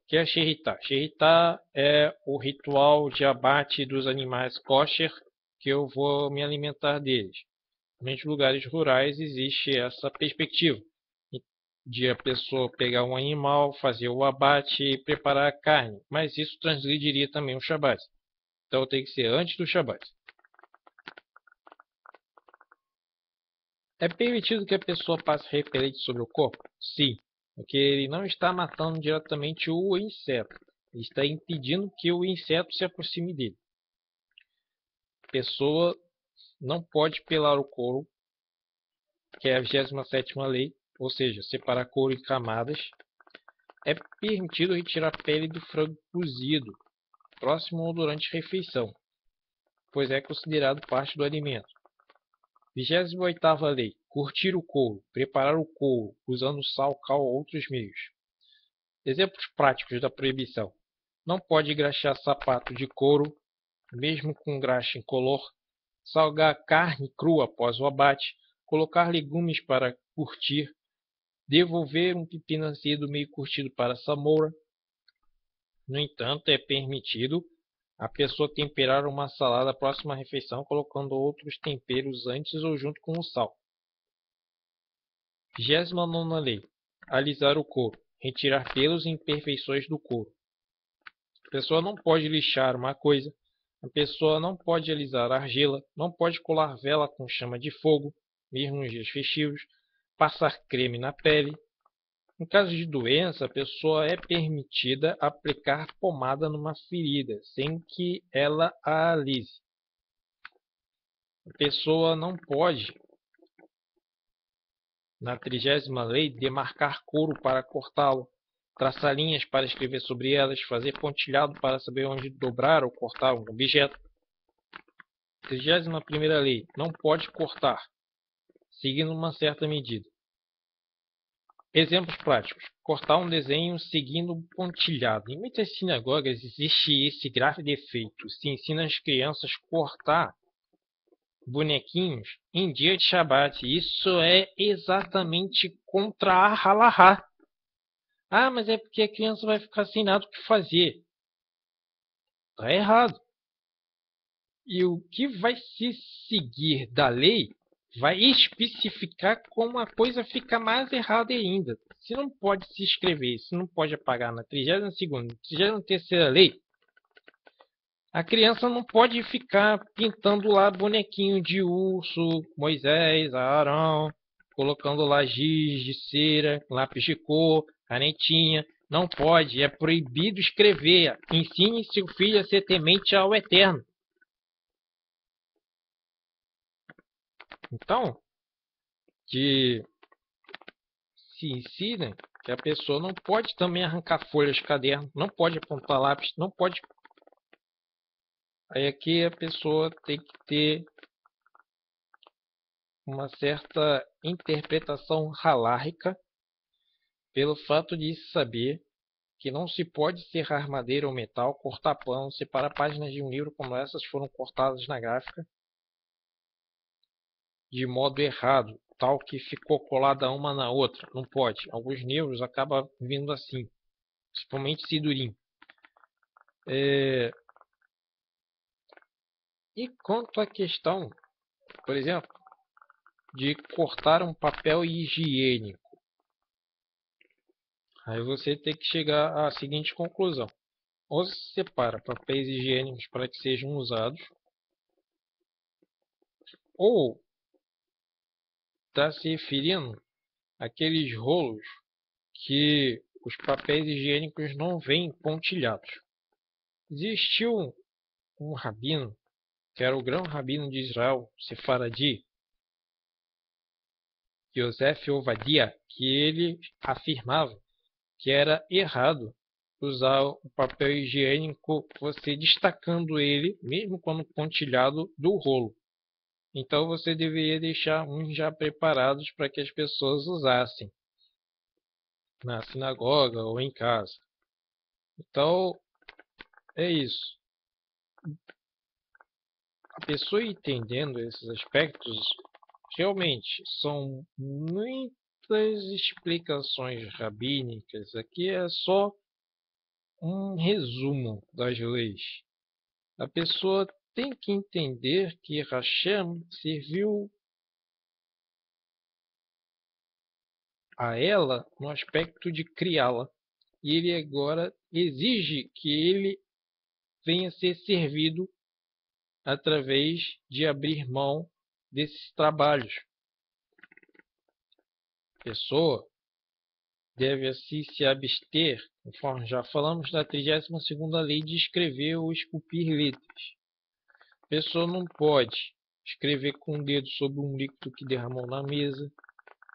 que é Sheritah? Sheritah é o ritual de abate dos animais kosher que eu vou me alimentar deles. Nos lugares rurais existe essa perspectiva de a pessoa pegar um animal, fazer o abate e preparar a carne, mas isso transgrediria também o Shabat. Então tem que ser antes do Shabat. É permitido que a pessoa passe repelente sobre o corpo? Sim, porque ele não está matando diretamente o inseto. Ele está impedindo que o inseto se aproxime dele. A pessoa não pode pelar o couro, que é a 27ª lei, ou seja, separar couro em camadas. É permitido retirar a pele do frango cozido, próximo ou durante a refeição, pois é considerado parte do alimento. 28ª lei. Curtir o couro, preparar o couro, usando sal, cal ou outros meios. Exemplos práticos da proibição. Não pode graxar sapato de couro, mesmo com graxa incolor, salgar carne crua após o abate, colocar legumes para curtir, devolver um pepino azedo meio curtido para a samoura. No entanto, é permitido a pessoa temperar uma salada próxima à refeição, colocando outros temperos antes ou junto com o sal. 29ª lei. Alisar o couro. Retirar pelos e imperfeições do couro. A pessoa não pode lixar uma coisa. A pessoa não pode alisar argila. Não pode colar vela com chama de fogo, mesmo nos dias festivos. Passar creme na pele. Em caso de doença, a pessoa é permitida aplicar pomada numa ferida, sem que ela a alise. A pessoa não pode, na 30ª lei, demarcar couro para cortá-lo, traçar linhas para escrever sobre elas, fazer pontilhado para saber onde dobrar ou cortar um objeto. 31ª lei, não pode cortar, seguindo uma certa medida. Exemplos práticos. Cortar um desenho seguindo um pontilhado. Em muitas sinagogas existe esse grave defeito. Se ensina as crianças a cortar bonequinhos em dia de Shabat. Isso é exatamente contra a halahá. Ah, mas é porque a criança vai ficar sem nada o que fazer. Está errado. E o que vai se seguir da lei vai especificar como a coisa fica mais errada ainda. Se não pode se escrever, se não pode apagar na 32ª, 33ª lei, a criança não pode ficar pintando lá bonequinho de urso, Moisés, Arão, colocando lá giz de cera, lápis de cor, canetinha. Não pode, é proibido escrever. Ensine seu filho a ser temente ao Eterno. Então, que se ensinem que a pessoa não pode também arrancar folhas de caderno, não pode apontar lápis, não pode. Aí aqui a pessoa tem que ter uma certa interpretação halárrica pelo fato de saber que não se pode serrar madeira ou metal, cortar pano, separar páginas de um livro como essas foram cortadas na gráfica de modo errado, tal que ficou colada uma na outra. Não pode. Alguns livros acabam vindo assim, principalmente Sidurim. E quanto à questão, por exemplo, de cortar um papel higiênico, aí você tem que chegar à seguinte conclusão. Ou se separa papéis higiênicos para que sejam usados, ou está se referindo àqueles rolos que os papéis higiênicos não vêm pontilhados. Existiu um rabino, que era o grão rabino de Israel, Sefaradi, Yosef Ovadia, que ele afirmava que era errado usar o papel higiênico, você destacando ele, mesmo quando pontilhado, do rolo. Então você deveria deixar uns já preparados para que as pessoas usassem na sinagoga ou em casa. Então é isso. A pessoa entendendo esses aspectos, realmente são muitas explicações rabínicas. Aqui é só um resumo das leis. A pessoa tem que entender que Hashem serviu a ela no aspecto de criá-la. E ele agora exige que ele venha a ser servido através de abrir mão desses trabalhos. A pessoa deve assim se abster, conforme já falamos, da 32ª lei de escrever ou esculpir letras. A pessoa não pode escrever com o dedo sobre um líquido que derramou na mesa,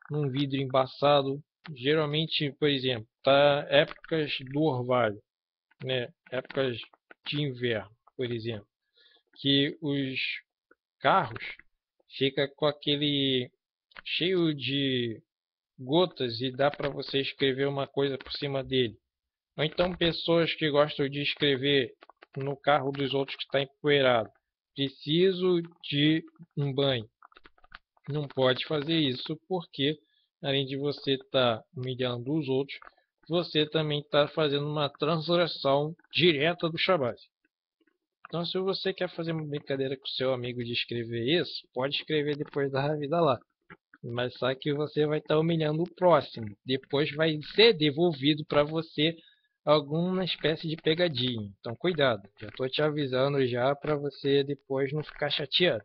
num vidro embaçado. Geralmente, por exemplo, épocas do orvalho, né? Épocas de inverno, por exemplo, que os carros ficam com aquele cheio de gotas e dá para você escrever uma coisa por cima dele. Ou então pessoas que gostam de escrever no carro dos outros que está empoeirado. Preciso de um banho. Não pode fazer isso porque, além de você estar humilhando os outros, você também está fazendo uma transgressão direta do Shabat. Então, se você quer fazer uma brincadeira com seu amigo de escrever isso, pode escrever depois da vida lá. Mas só que você vai estar humilhando o próximo. Depois vai ser devolvido para você alguma espécie de pegadinha. Então, cuidado. Já estou te avisando já para você depois não ficar chateado.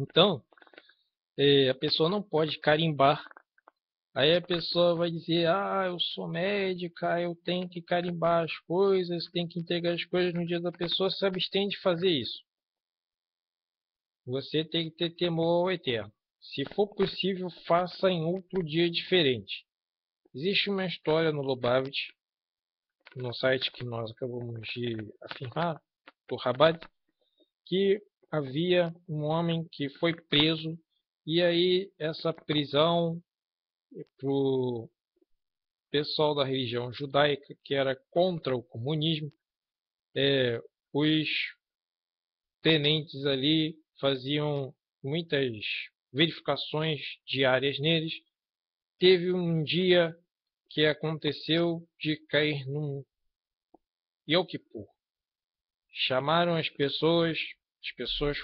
Então, a pessoa não pode carimbar. Aí a pessoa vai dizer, eu sou médica, eu tenho que carimbar as coisas, tenho que entregar as coisas no dia da pessoa. Se abstém de fazer isso. Você tem que ter temor ao Eterno. Se for possível, faça em outro dia diferente. Existe uma história no Lubavitch, no site que nós acabamos de afirmar, do Rabat, que havia um homem que foi preso e aí essa prisão para o pessoal da religião judaica que era contra o comunismo, os tenentes ali faziam muitas verificações diárias neles. Teve um dia que aconteceu de cair num Yom Kippur. Chamaram as pessoas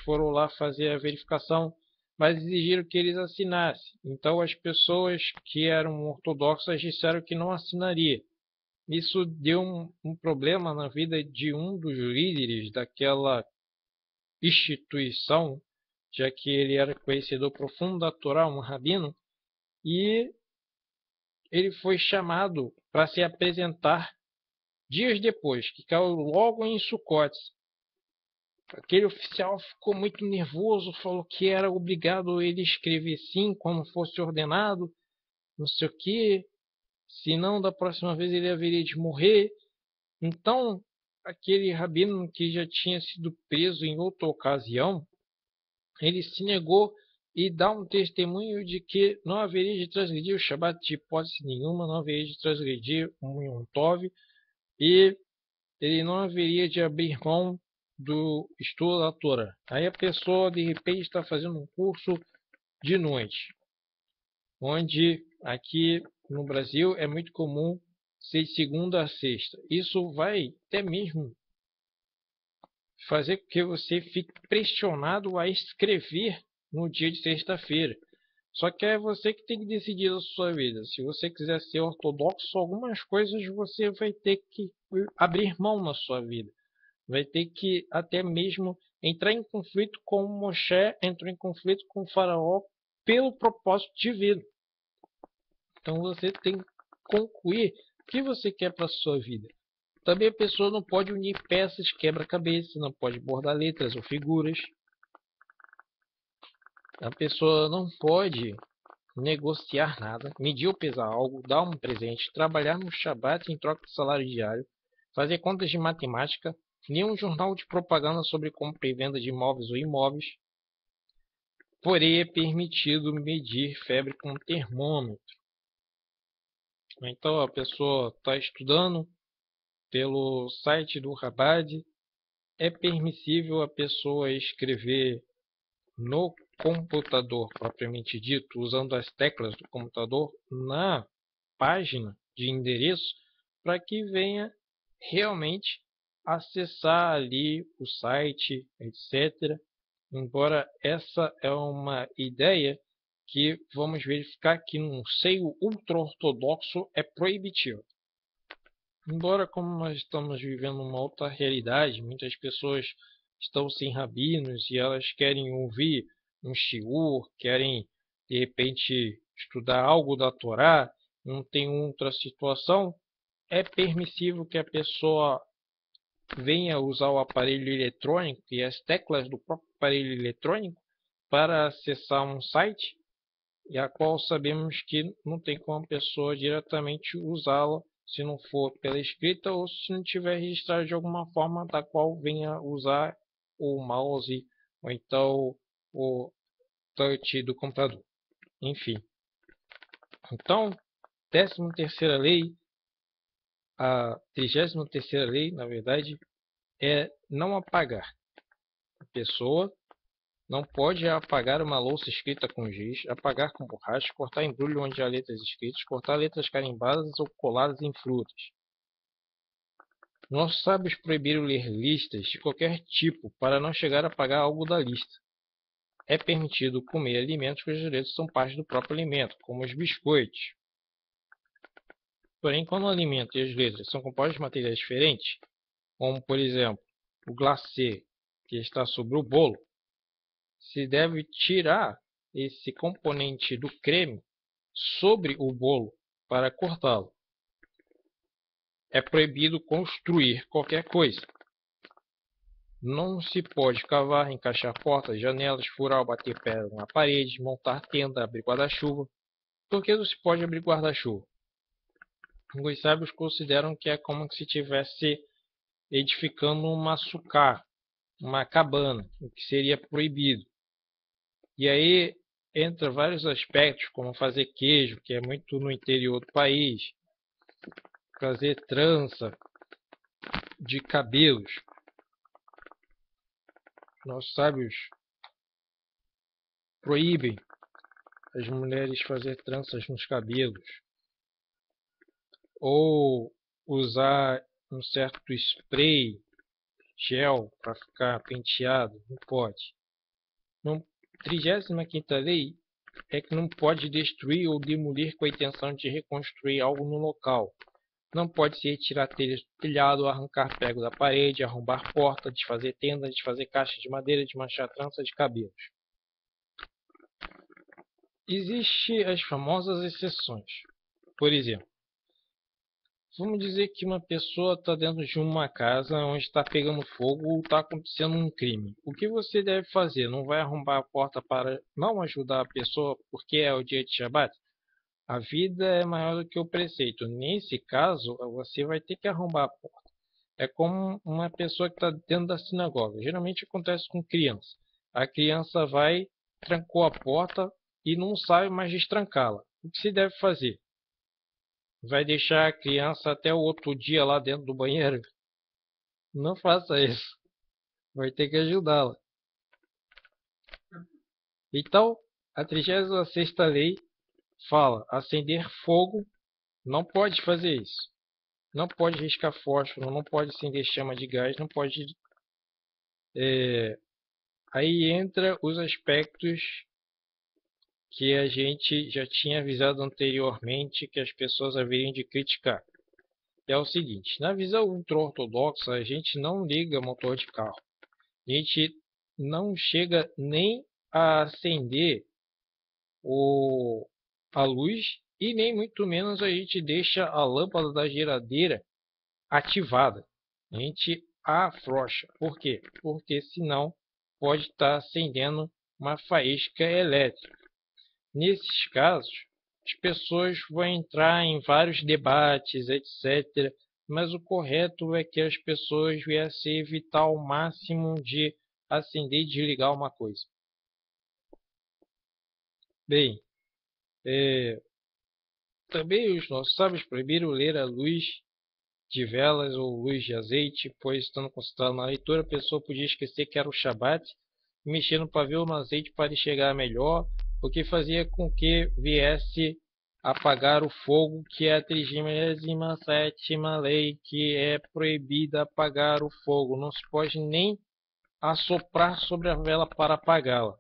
foram lá fazer a verificação, mas exigiram que eles assinassem. Então as pessoas que eram ortodoxas disseram que não assinariam. Isso deu um problema na vida de um dos líderes daquela instituição, já que ele era conhecedor profundo da Torá, um rabino, e ele foi chamado para se apresentar dias depois, que caiu logo em Sucotes. Aquele oficial ficou muito nervoso, falou que era obrigado ele escrever sim, como fosse ordenado, não sei o que, senão da próxima vez ele haveria de morrer. Então, aquele rabino que já tinha sido preso em outra ocasião, ele se negou e dá um testemunho de que não haveria de transgredir o Shabat de hipótese nenhuma, não haveria de transgredir um Yom Tov, e ele não haveria de abrir mão do estudo da Torá. Aí a pessoa de repente está fazendo um curso de noite, onde aqui no Brasil é muito comum ser de segunda a sexta. Isso vai até mesmo fazer com que você fique pressionado a escrever no dia de sexta-feira. Só que é você que tem que decidir a sua vida. Se você quiser ser ortodoxo, algumas coisas você vai ter que abrir mão na sua vida. Vai ter que até mesmo entrar em conflito com Moshe, entrou em conflito com o faraó pelo propósito divino. Então você tem que concluir o que você quer para a sua vida. Também a pessoa não pode unir peças quebra-cabeça, não pode bordar letras ou figuras. A pessoa não pode negociar nada, medir ou pesar algo, dar um presente, trabalhar no Shabat em troca de salário diário, fazer contas de matemática, ler um jornal de propaganda sobre compra e venda de imóveis ou imóveis. Porém, é permitido medir febre com termômetro. Então, a pessoa está estudando pelo site do Rabad, é permissível a pessoa escrever no computador propriamente dito, usando as teclas do computador na página de endereço, para que venha realmente acessar ali o site, etc. Embora essa é uma ideia que vamos verificar que num seio ultra-ortodoxo é proibitiva. Embora, como nós estamos vivendo uma outra realidade, muitas pessoas estão sem rabinos e elas querem ouvir um shiur, querem de repente estudar algo da Torá, não tem outra situação, é permissível que a pessoa venha usar o aparelho eletrônico e as teclas do próprio aparelho eletrônico para acessar um site, e a qual sabemos que não tem como a pessoa diretamente usá-la se não for pela escrita ou se não tiver registrado de alguma forma da qual venha usar o mouse ou então o touch do computador. Enfim. Então, 13ª lei, a 33ª lei, na verdade, é não apagar. A pessoa não pode apagar uma louça escrita com giz, apagar com borracha, cortar embrulho onde há letras escritas, cortar letras carimbadas ou coladas em frutas. Nossos sábios proibiram ler listas de qualquer tipo para não chegar a apagar algo da lista. É permitido comer alimentos cujos letras são parte do próprio alimento, como os biscoitos. Porém, quando o alimento e as letras são compostos de materiais diferentes, como por exemplo o glacê que está sobre o bolo, se deve tirar esse componente do creme sobre o bolo para cortá-lo. É proibido construir qualquer coisa. Não se pode cavar, encaixar portas, janelas, furar ou bater pedra na parede, montar tenda, abrir guarda-chuva. Por que não se pode abrir guarda-chuva? Os sábios consideram que é como se estivesse edificando uma sucá, uma cabana, o que seria proibido. E aí entra vários aspectos, como fazer queijo, que é muito no interior do país, fazer trança de cabelos. Nossos sábios proíbem as mulheres fazer tranças nos cabelos, ou usar um certo spray, gel, para ficar penteado, não pode. Não, 35ª lei é que não pode destruir ou demolir com a intenção de reconstruir algo no local. Não pode se retirar telhas do telhado, arrancar prego da parede, arrombar porta, desfazer tenda, desfazer caixa de madeira, desmanchar trança de cabelos. Existem as famosas exceções. Por exemplo, vamos dizer que uma pessoa está dentro de uma casa onde está pegando fogo ou está acontecendo um crime. O que você deve fazer? Não vai arrombar a porta para não ajudar a pessoa porque é o dia de Shabat? A vida é maior do que o preceito. Nesse caso, você vai ter que arrombar a porta. É como uma pessoa que está dentro da sinagoga. Geralmente acontece com criança. A criança vai, trancou a porta e não sabe mais destrancá-la. O que se deve fazer? Vai deixar a criança até o outro dia lá dentro do banheiro? Não faça isso. Vai ter que ajudá-la. Então, a 36ª lei fala: acender fogo, não pode fazer isso. Não pode riscar fósforo, não pode acender chama de gás, não pode... Aí entra os aspectos que a gente já tinha avisado anteriormente que as pessoas haveriam de criticar. É o seguinte: na visão ultra-ortodoxa, a gente não liga motor de carro. A gente não chega nem a acender a luz e nem muito menos a gente deixa a lâmpada da geladeira ativada. A gente afrouxa. Por quê? Porque senão pode estar acendendo uma faísca elétrica. Nesses casos, as pessoas vão entrar em vários debates, etc. Mas o correto é que as pessoas viessem evitar ao máximo de acender e desligar uma coisa. Bem, também os nossos sábios proibiram ler a luz de velas ou luz de azeite, pois, estando concentrado na leitura, a pessoa podia esquecer que era o Shabat e mexer no pavio ou no azeite para enxergar melhor, o que fazia com que viesse apagar o fogo, que é a 37ª lei, que é proibida apagar o fogo. Não se pode nem assoprar sobre a vela para apagá-la.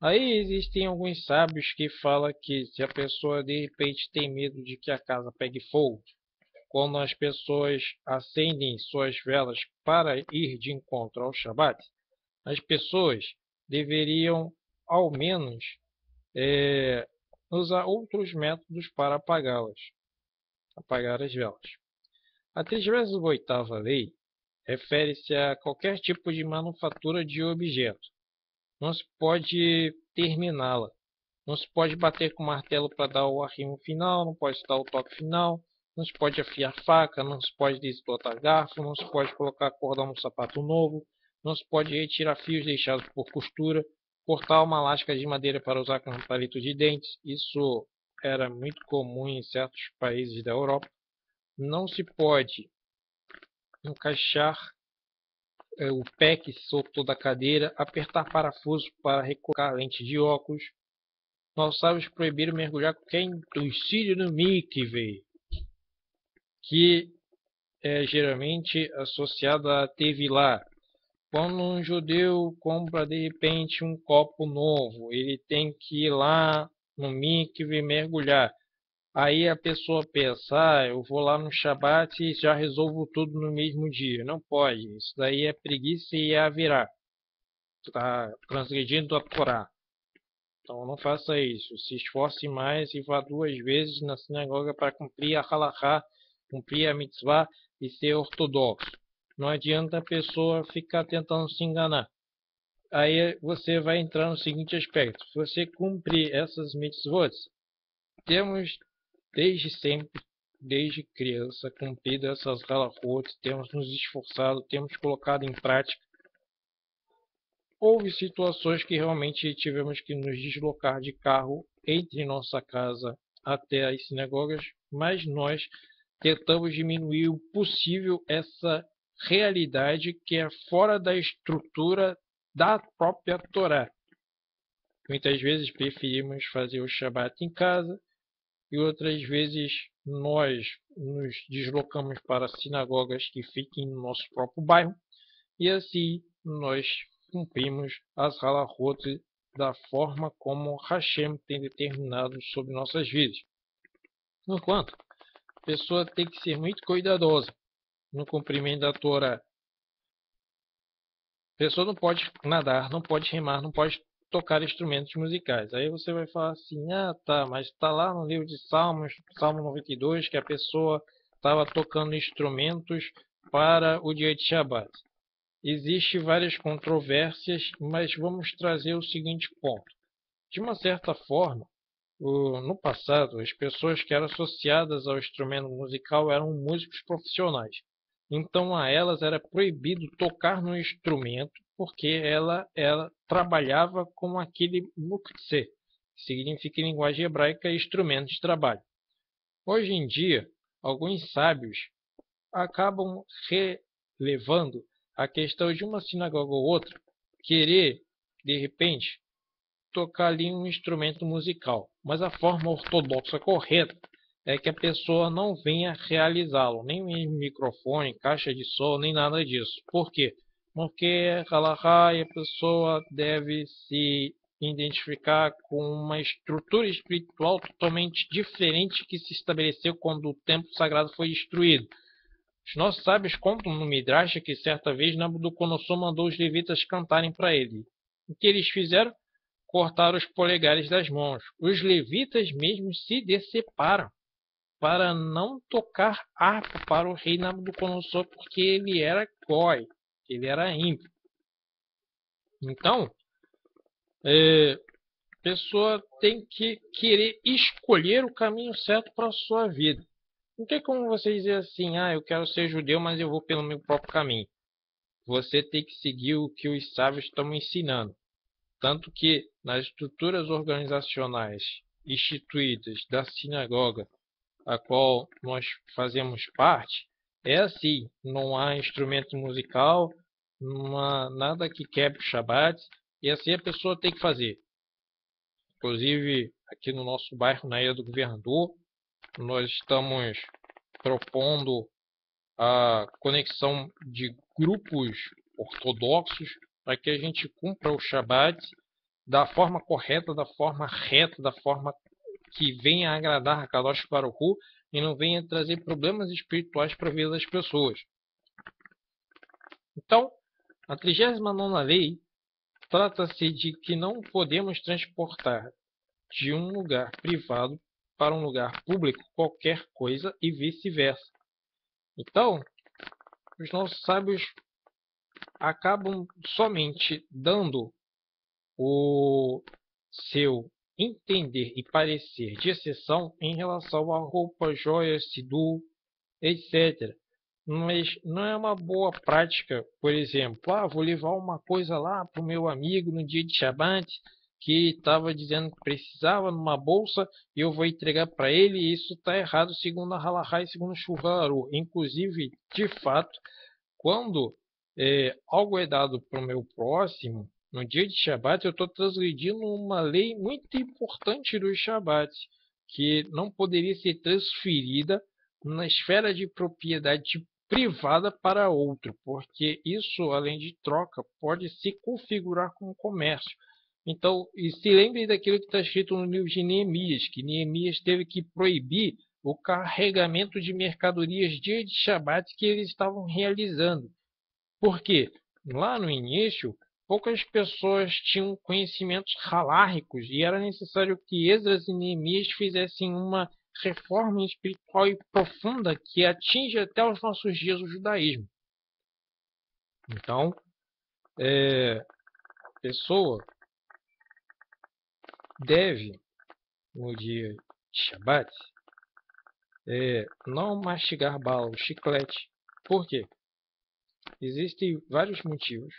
Aí existem alguns sábios que falam que se a pessoa de repente tem medo de que a casa pegue fogo, quando as pessoas acendem suas velas para ir de encontro ao Shabat, as pessoas deveriam ao menos usar outros métodos para apagá-las, apagar as velas. A 38ª lei refere-se a qualquer tipo de manufatura de objeto. Não se pode terminá-la. Não se pode bater com o martelo para dar o arrimo final, não pode dar o toque final, não se pode afiar faca, não se pode desbotar garfo, não se pode colocar cordão no sapato novo, não se pode retirar fios deixados por costura, cortar uma lasca de madeira para usar como palito de dentes. Isso era muito comum em certos países da Europa. Não se pode encaixar o pé que soltou da cadeira, apertar parafuso para recolocar a lente de óculos. Nós sábios proibiram mergulhar qualquer utensílio no mikve, que é geralmente associado a tevilá. Quando um judeu compra de repente um copo novo, ele tem que ir lá no mikve mergulhar. Aí a pessoa pensa, eu vou lá no Shabat e já resolvo tudo no mesmo dia. Não pode. Isso daí é preguiça e é avirá. Está transgredindo a Torá. Então não faça isso. Se esforce mais e vá 2 vezes na sinagoga para cumprir a halachá, cumprir a mitzvah e ser ortodoxo. Não adianta a pessoa ficar tentando se enganar. Aí você vai entrar no seguinte aspecto. Se você cumprir essas mitzvot, temos desde sempre, desde criança, cumprido essas halachot, temos nos esforçado, temos colocado em prática. Houve situações que realmente tivemos que nos deslocar de carro entre nossa casa até as sinagogas, mas nós tentamos diminuir o possível essa realidade que é fora da estrutura da própria Torá. Muitas vezes preferimos fazer o Shabat em casa e outras vezes nós nos deslocamos para sinagogas que fiquem no nosso próprio bairro e assim nós cumprimos as halachot da forma como Hashem tem determinado sobre nossas vidas. Enquanto a pessoa tem que ser muito cuidadosa no cumprimento da Torá. A pessoa não pode nadar, não pode remar, não pode tocar instrumentos musicais. Aí você vai falar assim, ah tá, mas está lá no livro de Salmos, Salmo 92, que a pessoa estava tocando instrumentos para o dia de Shabat. Existem várias controvérsias, mas vamos trazer o seguinte ponto. De uma certa forma, no passado, as pessoas que eram associadas ao instrumento musical eram músicos profissionais. Então a elas era proibido tocar no instrumento porque ela trabalhava com aquele muktzeh, que significa em linguagem hebraica instrumento de trabalho. Hoje em dia, alguns sábios acabam relevando a questão de uma sinagoga ou outra querer, de repente, tocar ali um instrumento musical. Mas a forma ortodoxa correta é que a pessoa não venha realizá-lo, nem microfone, caixa de som, nem nada disso. Por quê? Porque é halachá e a pessoa deve se identificar com uma estrutura espiritual totalmente diferente que se estabeleceu quando o templo sagrado foi destruído. Os nossos sábios contam no Midrash que certa vez Nabucodonosor mandou os levitas cantarem para ele. O que eles fizeram? Cortaram os polegares das mãos. Os levitas mesmos se deceparam para não tocar harpa para o rei Nabucodonosor, porque ele era goi, ele era ímpio. Então, a pessoa tem que querer escolher o caminho certo para a sua vida. Não tem como você dizer assim, eu quero ser judeu, mas eu vou pelo meu próprio caminho. Você tem que seguir o que os sábios estão ensinando. Tanto que nas estruturas organizacionais instituídas da sinagoga, a qual nós fazemos parte, é assim, não há instrumento musical, não há nada que quebre o Shabat, e assim a pessoa tem que fazer. Inclusive, aqui no nosso bairro, na Ilha do Governador, nós estamos propondo a conexão de grupos ortodoxos para que a gente cumpra o Shabat da forma correta, da forma reta, da forma que venha agradar a Kadosh Baruch Hu e não venha trazer problemas espirituais para a vida das pessoas. Então, a 39ª lei trata-se de que não podemos transportar de um lugar privado para um lugar público qualquer coisa e vice-versa. Então, os nossos sábios acabam somente dando o seu entender e parecer de exceção em relação a roupa, joias, sidu, etc. Mas não é uma boa prática, por exemplo, vou levar uma coisa lá para o meu amigo no dia de Shabat, que estava dizendo que precisava numa bolsa e eu vou entregar para ele, e isso está errado segundo a Halachá e segundo o Shulchan Aruch. Inclusive, de fato, quando algo é dado para o meu próximo, no dia de Shabat, eu estou transgredindo uma lei muito importante do Shabat, que não poderia ser transferida na esfera de propriedade privada para outro, porque isso, além de troca, pode se configurar como comércio. Então, e se lembre daquilo que está escrito no livro de Neemias, que Neemias teve que proibir o carregamento de mercadorias dia de Shabat que eles estavam realizando. Por quê? Lá no início, poucas pessoas tinham conhecimentos halárricos e era necessário que Esdras e Neemias fizessem uma reforma espiritual e profunda que atinge até os nossos dias o judaísmo. Então, a pessoa deve, no dia de Shabat, não mastigar bala ou chiclete. Por quê? Existem vários motivos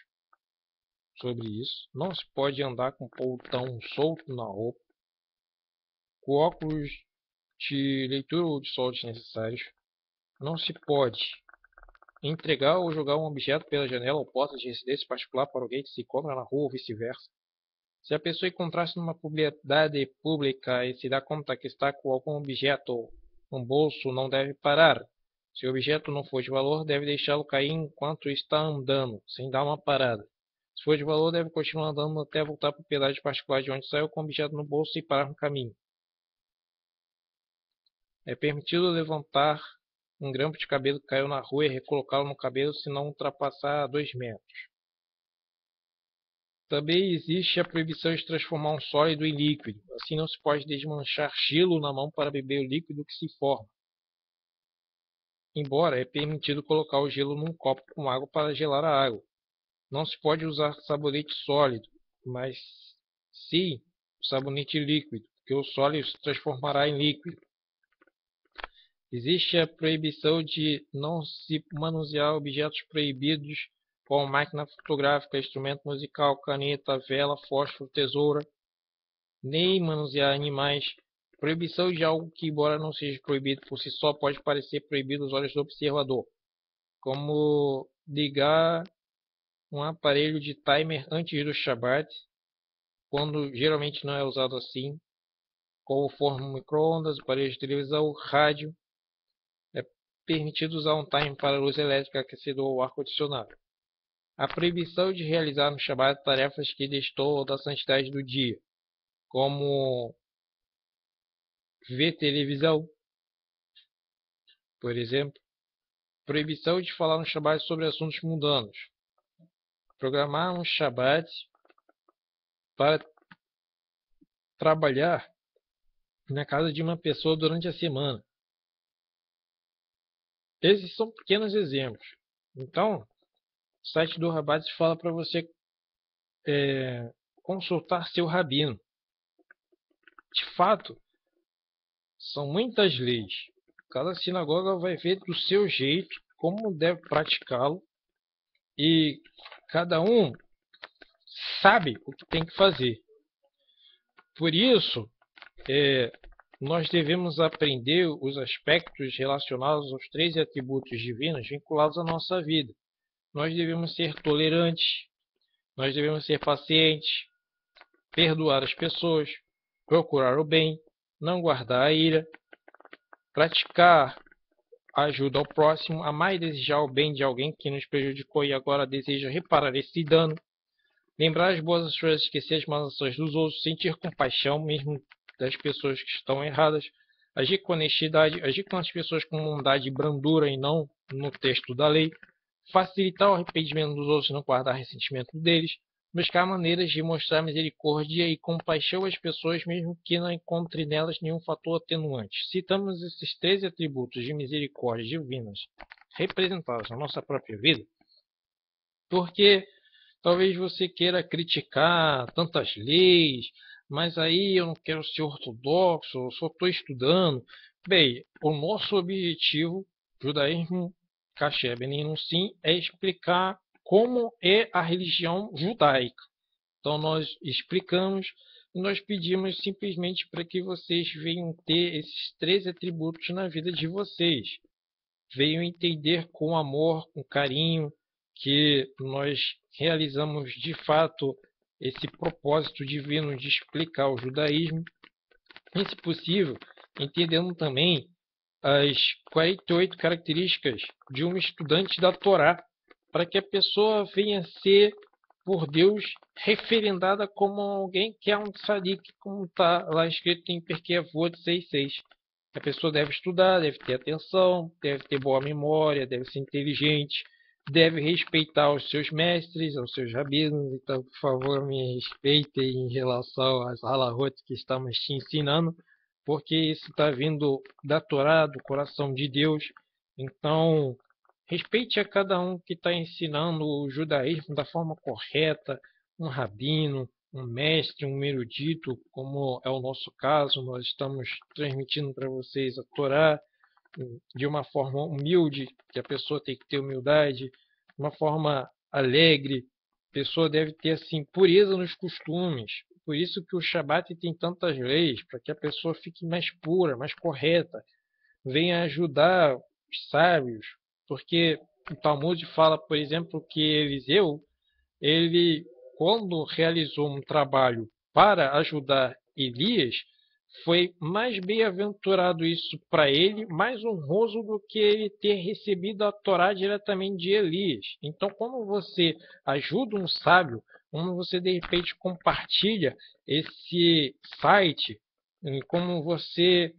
sobre isso. Não se pode andar com poltão solto na roupa, com óculos de leitura ou de sol desnecessários. Não se pode entregar ou jogar um objeto pela janela ou porta de residência particular para alguém que se encontra na rua ou vice-versa. Se a pessoa encontrar-se numa propriedade pública e se dá conta que está com algum objeto no bolso, não deve parar. Se o objeto não for de valor, deve deixá-lo cair enquanto está andando, sem dar uma parada. Se for de valor, deve continuar andando até voltar à propriedade particular de onde saiu com o objeto no bolso e parar no caminho. É permitido levantar um grampo de cabelo que caiu na rua e recolocá-lo no cabelo se não ultrapassar 2 metros. Também existe a proibição de transformar um sólido em líquido. Assim não se pode desmanchar gelo na mão para beber o líquido que se forma. Embora é permitido colocar o gelo num copo com água para gelar a água. Não se pode usar sabonete sólido, mas sim o sabonete líquido, porque o sólido se transformará em líquido. Existe a proibição de não se manusear objetos proibidos, como máquina fotográfica, instrumento musical, caneta, vela, fósforo, tesoura, nem manusear animais. Proibição de algo que, embora não seja proibido por si só, pode parecer proibido aos olhos do observador, como ligar um aparelho de timer antes do Shabat, quando geralmente não é usado assim, como forno micro-ondas, aparelho de televisão, rádio. É permitido usar um timer para luz elétrica, aquecedor ou ar-condicionado. A proibição de realizar no Shabat tarefas que destoam da santidade do dia, como ver televisão, por exemplo. Proibição de falar no Shabat sobre assuntos mundanos. Programar um Shabat para trabalhar na casa de uma pessoa durante a semana. Esses são pequenos exemplos. Então, o site do Rabat fala para você consultar seu rabino. De fato, são muitas leis. Cada sinagoga vai ver do seu jeito como deve praticá-lo e cada um sabe o que tem que fazer. Por isso, nós devemos aprender os aspectos relacionados aos 3 atributos divinos vinculados à nossa vida. Nós devemos ser tolerantes, nós devemos ser pacientes, perdoar as pessoas, procurar o bem, não guardar a ira, praticar a ajuda ao próximo, amar e desejar o bem de alguém que nos prejudicou e agora deseja reparar esse dano, lembrar as boas ações, esquecer as más ações dos outros, sentir compaixão mesmo das pessoas que estão erradas, agir com honestidade, agir com as pessoas com bondade e brandura e não no texto da lei, facilitar o arrependimento dos outros e não guardar ressentimento deles, buscar maneiras de mostrar misericórdia e compaixão às pessoas, mesmo que não encontre nelas nenhum fator atenuante. Citamos esses 13 atributos de misericórdia divinas representados na nossa própria vida, porque talvez você queira criticar tantas leis, mas aí eu não quero ser ortodoxo, eu só estou estudando. Bem, o nosso objetivo, judaísmo Kasher Benin Nussim, é explicar como é a religião judaica. Então nós explicamos e nós pedimos simplesmente para que vocês venham ter esses 13 atributos na vida de vocês. Venham entender com amor, com carinho, que nós realizamos de fato esse propósito divino de explicar o judaísmo, e, se possível, entendendo também as 48 características de um estudante da Torá, para que a pessoa venha ser, por Deus, referendada como alguém que é um tzadik, como está lá escrito em Pirkei Avot 6.6. A pessoa deve estudar, deve ter atenção, deve ter boa memória, deve ser inteligente, deve respeitar os seus mestres, os seus rabinos. Então, por favor, me respeitem em relação às halahot que estamos te ensinando, porque isso está vindo da Torá, do coração de Deus. Então, respeite a cada um que está ensinando o judaísmo da forma correta, um rabino, um mestre, um erudito, como é o nosso caso. Nós estamos transmitindo para vocês a Torá de uma forma humilde, que a pessoa tem que ter humildade, de uma forma alegre. A pessoa deve ter assim pureza nos costumes. Por isso que o Shabat tem tantas leis, para que a pessoa fique mais pura, mais correta, venha ajudar os sábios, porque o Talmud fala, por exemplo, que Eliseu, ele, quando realizou um trabalho para ajudar Elias, foi mais bem-aventurado isso para ele, mais honroso do que ele ter recebido a Torá diretamente de Elias. Então, quando você ajuda um sábio, quando você de repente compartilha esse site, como você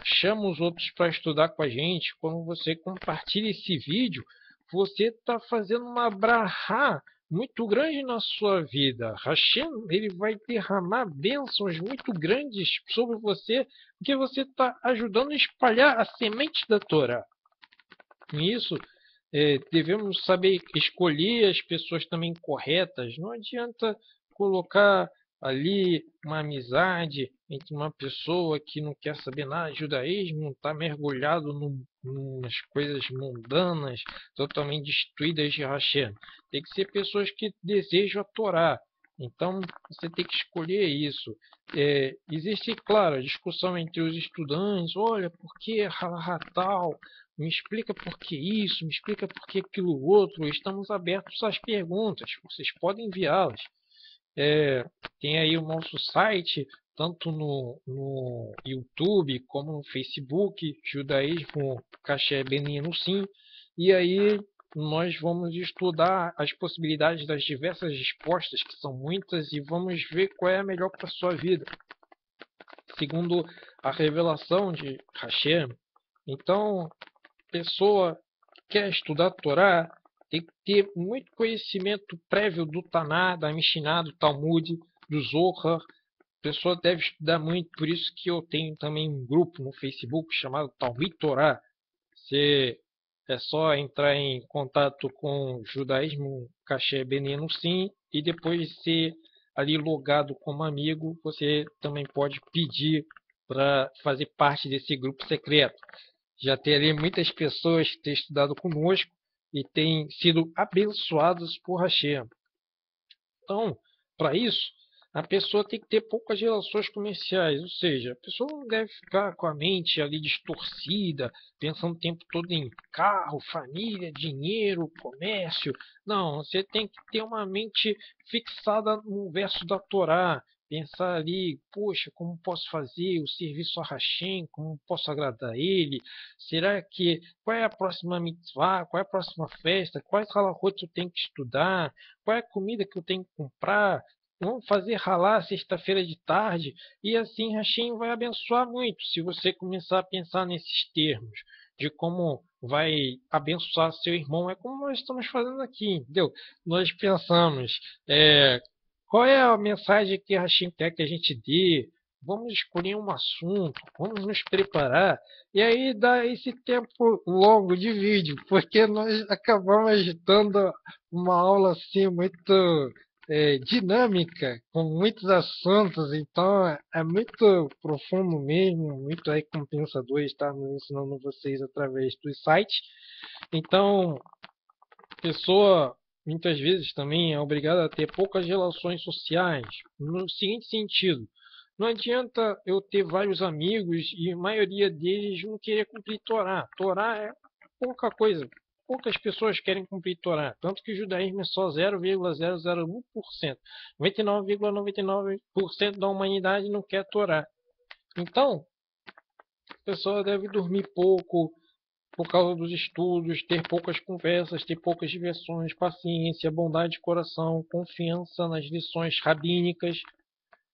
chama os outros para estudar com a gente, quando você compartilha esse vídeo, você está fazendo uma brahá muito grande na sua vida. Hashem, ele vai derramar bênçãos muito grandes sobre você, porque você está ajudando a espalhar a semente da Torá. E isso, devemos saber escolher as pessoas também corretas. Não adianta colocar ali uma amizade entre uma pessoa que não quer saber nada de judaísmo, está mergulhado nas coisas mundanas, totalmente destruídas de Hashem. Tem que ser pessoas que desejam a Torá. Então, você tem que escolher isso. Existe, claro, a discussão entre os estudantes. Olha, por que halahá tal? Me explica por que isso, me explica por que aquilo outro. Estamos abertos às perguntas, vocês podem enviá-las. Tem aí o nosso site, tanto no YouTube como no Facebook, Judaísmo Kasher Benin Nussim, e aí nós vamos estudar as possibilidades das diversas respostas, que são muitas, e vamos ver qual é a melhor para a sua vida, segundo a revelação de Hashem. Então, pessoa que quer estudar a Torá tem que ter muito conhecimento prévio do Taná, da Mishnah, do Talmud, do Zohar. A pessoa deve estudar muito, por isso que eu tenho também um grupo no Facebook chamado Talmud Torá. Você é só entrar em contato com o Judaísmo Kasher Benin Nussim e depois de ser ali logado como amigo, você também pode pedir para fazer parte desse grupo secreto. Já tem ali muitas pessoas que têm estudado conosco e têm sido abençoadas por Hashem. Então, para isso, a pessoa tem que ter poucas relações comerciais, ou seja, a pessoa não deve ficar com a mente ali distorcida, pensando o tempo todo em carro, família, dinheiro, comércio. Não, você tem que ter uma mente fixada no verso da Torá. pensar ali, poxa, como posso fazer o serviço a Hashem, como posso agradar ele? Será que, qual é a próxima mitzvah, qual é a próxima festa, quais halachot eu tenho que estudar, qual é a comida que eu tenho que comprar? Vamos fazer ralar sexta-feira de tarde, e assim Hashem vai abençoar muito se você começar a pensar nesses termos de como vai abençoar seu irmão. É como nós estamos fazendo aqui, entendeu? Nós pensamos, é, qual é a mensagem que a Hashem quer que a gente dê? Vamos escolher um assunto, vamos nos preparar. E aí dá esse tempo longo de vídeo, porque nós acabamos dando uma aula assim muito dinâmica, com muitos assuntos, então é muito profundo mesmo, muito recompensador estar ensinando vocês através dos sites. Então, a pessoa muitas vezes também é obrigada a ter poucas relações sociais, no seguinte sentido. Não adianta eu ter vários amigos e a maioria deles não querer cumprir Torá. Torá é pouca coisa. Poucas pessoas querem cumprir Torá. Tanto que o judaísmo é só 0,001%. 99,99% da humanidade não quer Torá. Então, a pessoa deve dormir pouco, por causa dos estudos, ter poucas conversas, ter poucas diversões, paciência, bondade de coração, confiança nas lições rabínicas.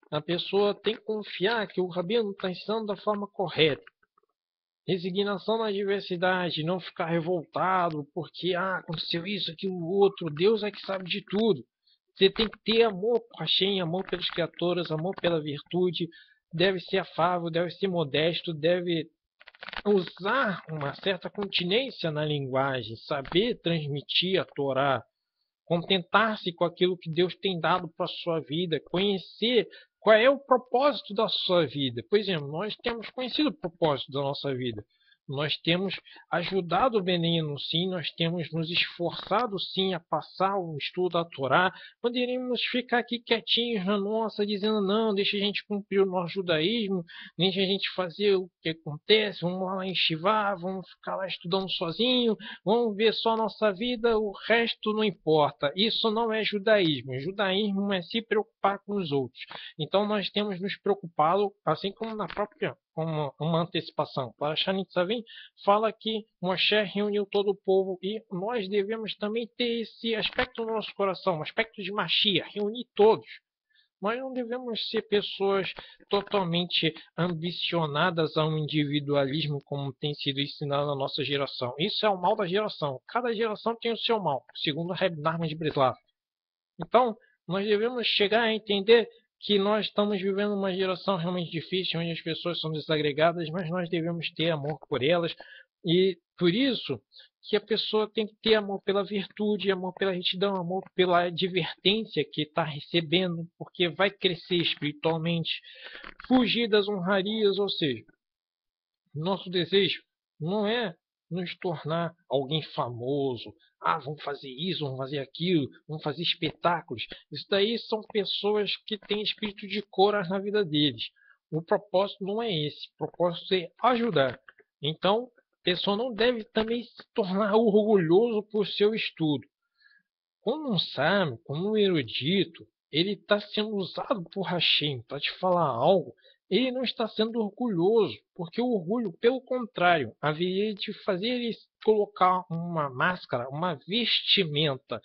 A pessoa tem que confiar que o rabino está ensinando da forma correta. Resignação na diversidade, não ficar revoltado porque aconteceu isso, aquilo, outro. Deus é que sabe de tudo. Você tem que ter amor por Hashem, amor pelas criaturas, amor pela virtude. Deve ser afável, deve ser modesto, deve usar uma certa continência na linguagem, saber transmitir a Torá, contentar-se com aquilo que Deus tem dado para a sua vida, conhecer qual é o propósito da sua vida. Por exemplo, nós temos conhecido o propósito da nossa vida. Nós temos ajudado o menino, sim, nós temos nos esforçado, sim, a passar o estudo da Torá. Poderíamos ficar aqui quietinhos na nossa, dizendo, não, deixa a gente cumprir o nosso judaísmo, deixa a gente fazer o que acontece, vamos lá em Shivá, vamos ficar lá estudando sozinho, vamos ver só a nossa vida, o resto não importa. Isso não é judaísmo. O judaísmo é se preocupar com os outros. Então nós temos nos preocupado, assim como na própria uma antecipação. Para Shanitzavim fala que Moshe reuniu todo o povo e nós devemos também ter esse aspecto no nosso coração, um aspecto de Mashiach, reunir todos. Nós não devemos ser pessoas totalmente ambicionadas a um individualismo como tem sido ensinado na nossa geração. Isso é o mal da geração. Cada geração tem o seu mal, segundo Reb Nachman de Breslav. Então, nós devemos chegar a entender que nós estamos vivendo uma geração realmente difícil, onde as pessoas são desagregadas, mas nós devemos ter amor por elas. E por isso que a pessoa tem que ter amor pela virtude, amor pela retidão, amor pela advertência que está recebendo, porque vai crescer espiritualmente, fugir das honrarias, ou seja, nosso desejo não é nos tornar alguém famoso. Vamos fazer isso, vamos fazer aquilo, vamos fazer espetáculos. Isso daí são pessoas que têm espírito de Corá na vida deles. O propósito não é esse. O propósito é ajudar. Então, a pessoa não deve também se tornar orgulhoso por seu estudo. Como um sábio, como um erudito, ele está sendo usado por Hashem para te falar algo, ele não está sendo orgulhoso, porque o orgulho, pelo contrário, haveria de fazer ele colocar uma máscara, uma vestimenta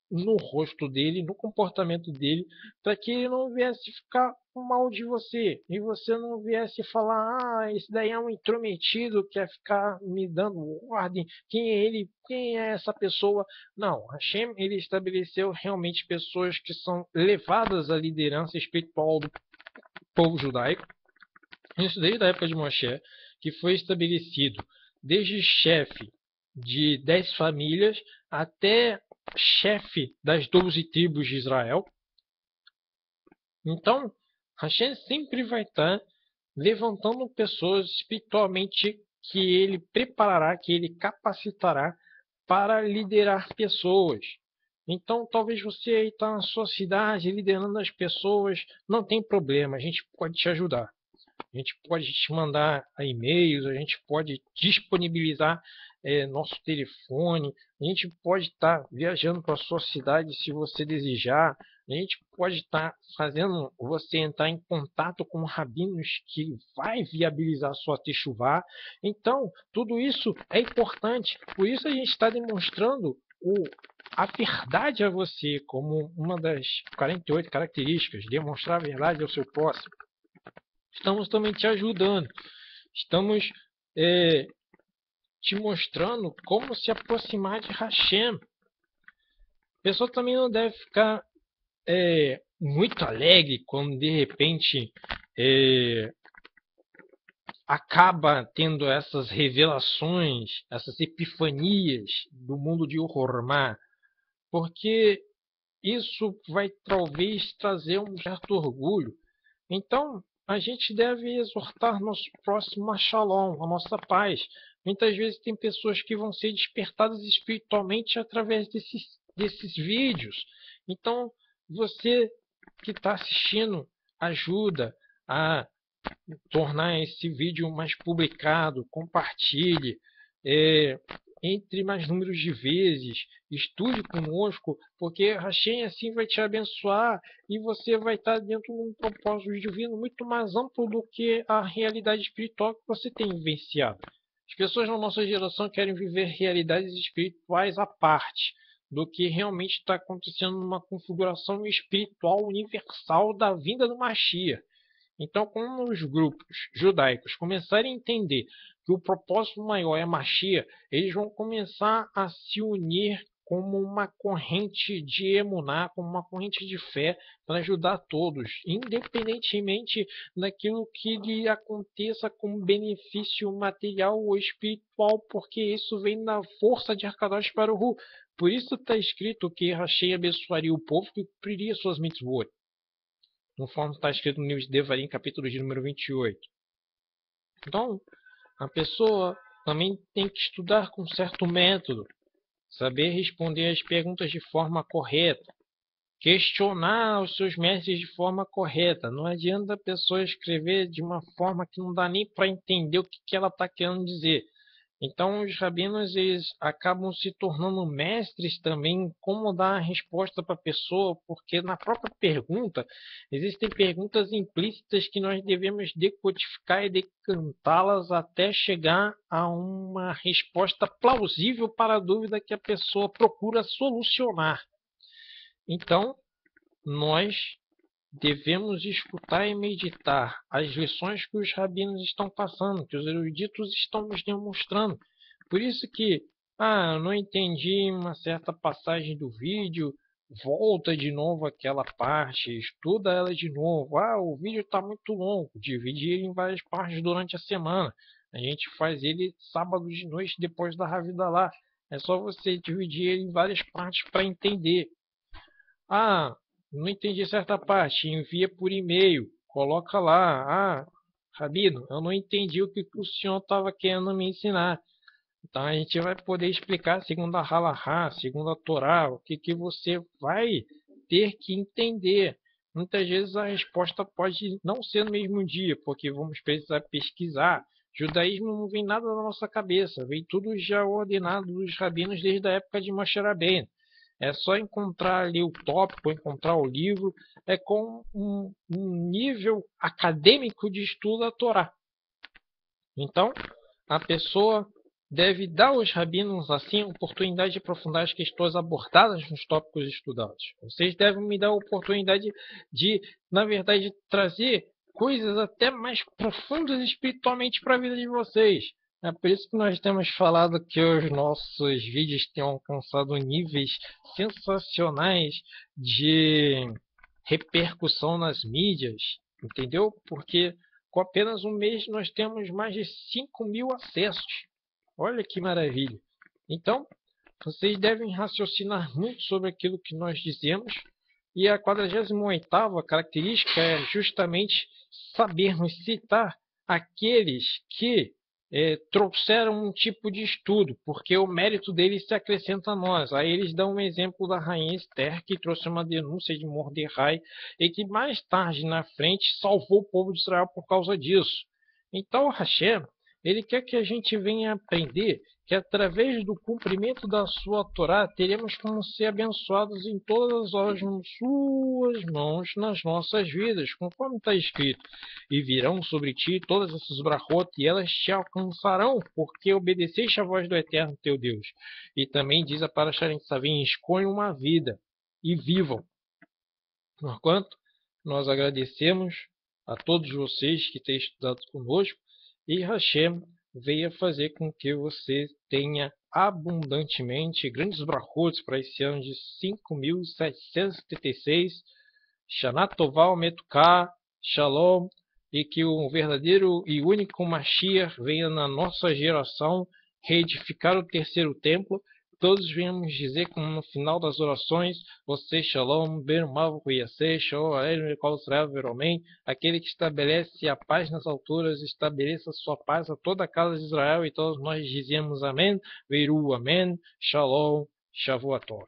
no rosto dele, no comportamento dele, para que ele não viesse ficar mal de você e você não viesse falar, esse daí é um intrometido, quer ficar me dando ordem, quem é ele, quem é essa pessoa? Não, Hashem, ele estabeleceu realmente pessoas que são levadas à liderança espiritual do povo judaico, isso desde a época de Moshe, que foi estabelecido desde chefe de 10 famílias até chefe das 12 tribos de Israel. Então, Hashem sempre vai estar levantando pessoas espiritualmente que ele preparará, que ele capacitará para liderar pessoas. Então, talvez você aí está na sua cidade liderando as pessoas, não tem problema, a gente pode te ajudar. A gente pode te mandar e-mails, a gente pode disponibilizar nosso telefone, a gente pode estar viajando para a sua cidade se você desejar, A gente pode estar fazendo você entrar em contato com rabinos que vai viabilizar sua techuvá. Então, tudo isso é importante. Por isso a gente está demonstrando a verdade a você como uma das 48 características. Demonstrar a verdade ao seu próximo. Estamos também te ajudando. Estamos te mostrando como se aproximar de Hashem. A pessoa também não deve ficar muito alegre quando de repente acaba tendo essas revelações, essas epifanias do mundo de Hormá, porque isso vai talvez trazer um certo orgulho. Então, a gente deve exortar nosso próximo a Shalom, a nossa paz. Muitas vezes tem pessoas que vão ser despertadas espiritualmente através desses vídeos. Então, você que está assistindo, ajuda a tornar esse vídeo mais publicado, compartilhe, entre mais números de vezes, estude conosco, porque Hashem assim vai te abençoar e você vai estar dentro de um propósito divino muito mais amplo do que a realidade espiritual que você tem vivenciado. As pessoas na nossa geração querem viver realidades espirituais à parte do que realmente está acontecendo numa configuração espiritual universal da vinda do Mashiach. Então, quando os grupos judaicos começarem a entender que o propósito maior é Mashiach, eles vão começar a se unir como uma corrente de emuná, como uma corrente de fé, para ajudar todos, independentemente daquilo que lhe aconteça como benefício material ou espiritual, porque isso vem da força de Hakadosh Baruch Hu. Por isso está escrito que Hashem abençoaria o povo que cumpriria suas mitzvot, conforme está escrito no livro de Devarim, capítulo de número 28. Então, a pessoa também tem que estudar com certo método, saber responder as perguntas de forma correta, questionar os seus mestres de forma correta. Não adianta a pessoa escrever de uma forma que não dá nem para entender o que ela está querendo dizer. Então, os rabinos eles acabam se tornando mestres também em como dar a resposta para a pessoa, porque na própria pergunta existem perguntas implícitas que nós devemos decodificar e decantá-las até chegar a uma resposta plausível para a dúvida que a pessoa procura solucionar. Então, nós devemos escutar e meditar as lições que os rabinos estão passando, que os eruditos estão nos demonstrando. Por isso que, eu não entendi uma certa passagem do vídeo, volta de novo aquela parte, estuda ela de novo. O vídeo está muito longo, divide ele em várias partes durante a semana. A gente faz ele sábado de noite depois da Havidalah. É só você dividir ele em várias partes para entender. Não entendi certa parte, envia por e-mail, coloca lá. Rabino, eu não entendi o que o senhor estava querendo me ensinar. Então a gente vai poder explicar segundo a Halahá, segundo a Torá, o que você vai ter que entender. Muitas vezes a resposta pode não ser no mesmo dia, porque vamos precisar pesquisar. Judaísmo não vem nada na nossa cabeça, vem tudo já ordenado dos rabinos desde a época de Moshe Rabbeinu. É só encontrar ali o tópico, encontrar o livro, com um nível acadêmico de estudo da Torá. Então, a pessoa deve dar aos rabinos assim a oportunidade de aprofundar as questões abordadas nos tópicos estudados. Vocês devem me dar a oportunidade de, na verdade, trazer coisas até mais profundas espiritualmente para a vida de vocês. É por isso que nós temos falado que os nossos vídeos têm alcançado níveis sensacionais de repercussão nas mídias, entendeu? Porque com apenas um mês nós temos mais de 5.000 acessos. Olha que maravilha! Então, vocês devem raciocinar muito sobre aquilo que nós dizemos. E a 48ª característica é justamente sabermos citar aqueles que trouxeram um tipo de estudo, porque o mérito deles se acrescenta a nós. Aí eles dão um exemplo da rainha Esther, que trouxe uma denúncia de Mordecai e que mais tarde na frente salvou o povo de Israel por causa disso. Então, Hashem, Ele quer que a gente venha aprender que através do cumprimento da sua Torá teremos como ser abençoados em todas as horas nas suas mãos nas nossas vidas, conforme está escrito. E virão sobre ti todas essas brachot e elas te alcançarão, porque obedeceste à voz do Eterno teu Deus. E também diz a Parashat Nitzavim, escolham uma vida e vivam. Porquanto, nós agradecemos a todos vocês que têm estudado conosco e Hashem venha fazer com que você tenha abundantemente grandes brachot para esse ano de 5.776. Shana Tová Metuká, Shalom, e que o verdadeiro e único Mashiach venha na nossa geração reedificar o terceiro templo. Todos venhamos dizer, como no final das orações, você Shalom, Ben Mavu Yaseh, Shalom, Aleinu, Kol Israel, Veromem, aquele que estabelece a paz nas alturas, estabeleça sua paz a toda a casa de Israel, e todos nós dizemos Amém, Veru, Amém, Shalom, Shavuot Tov.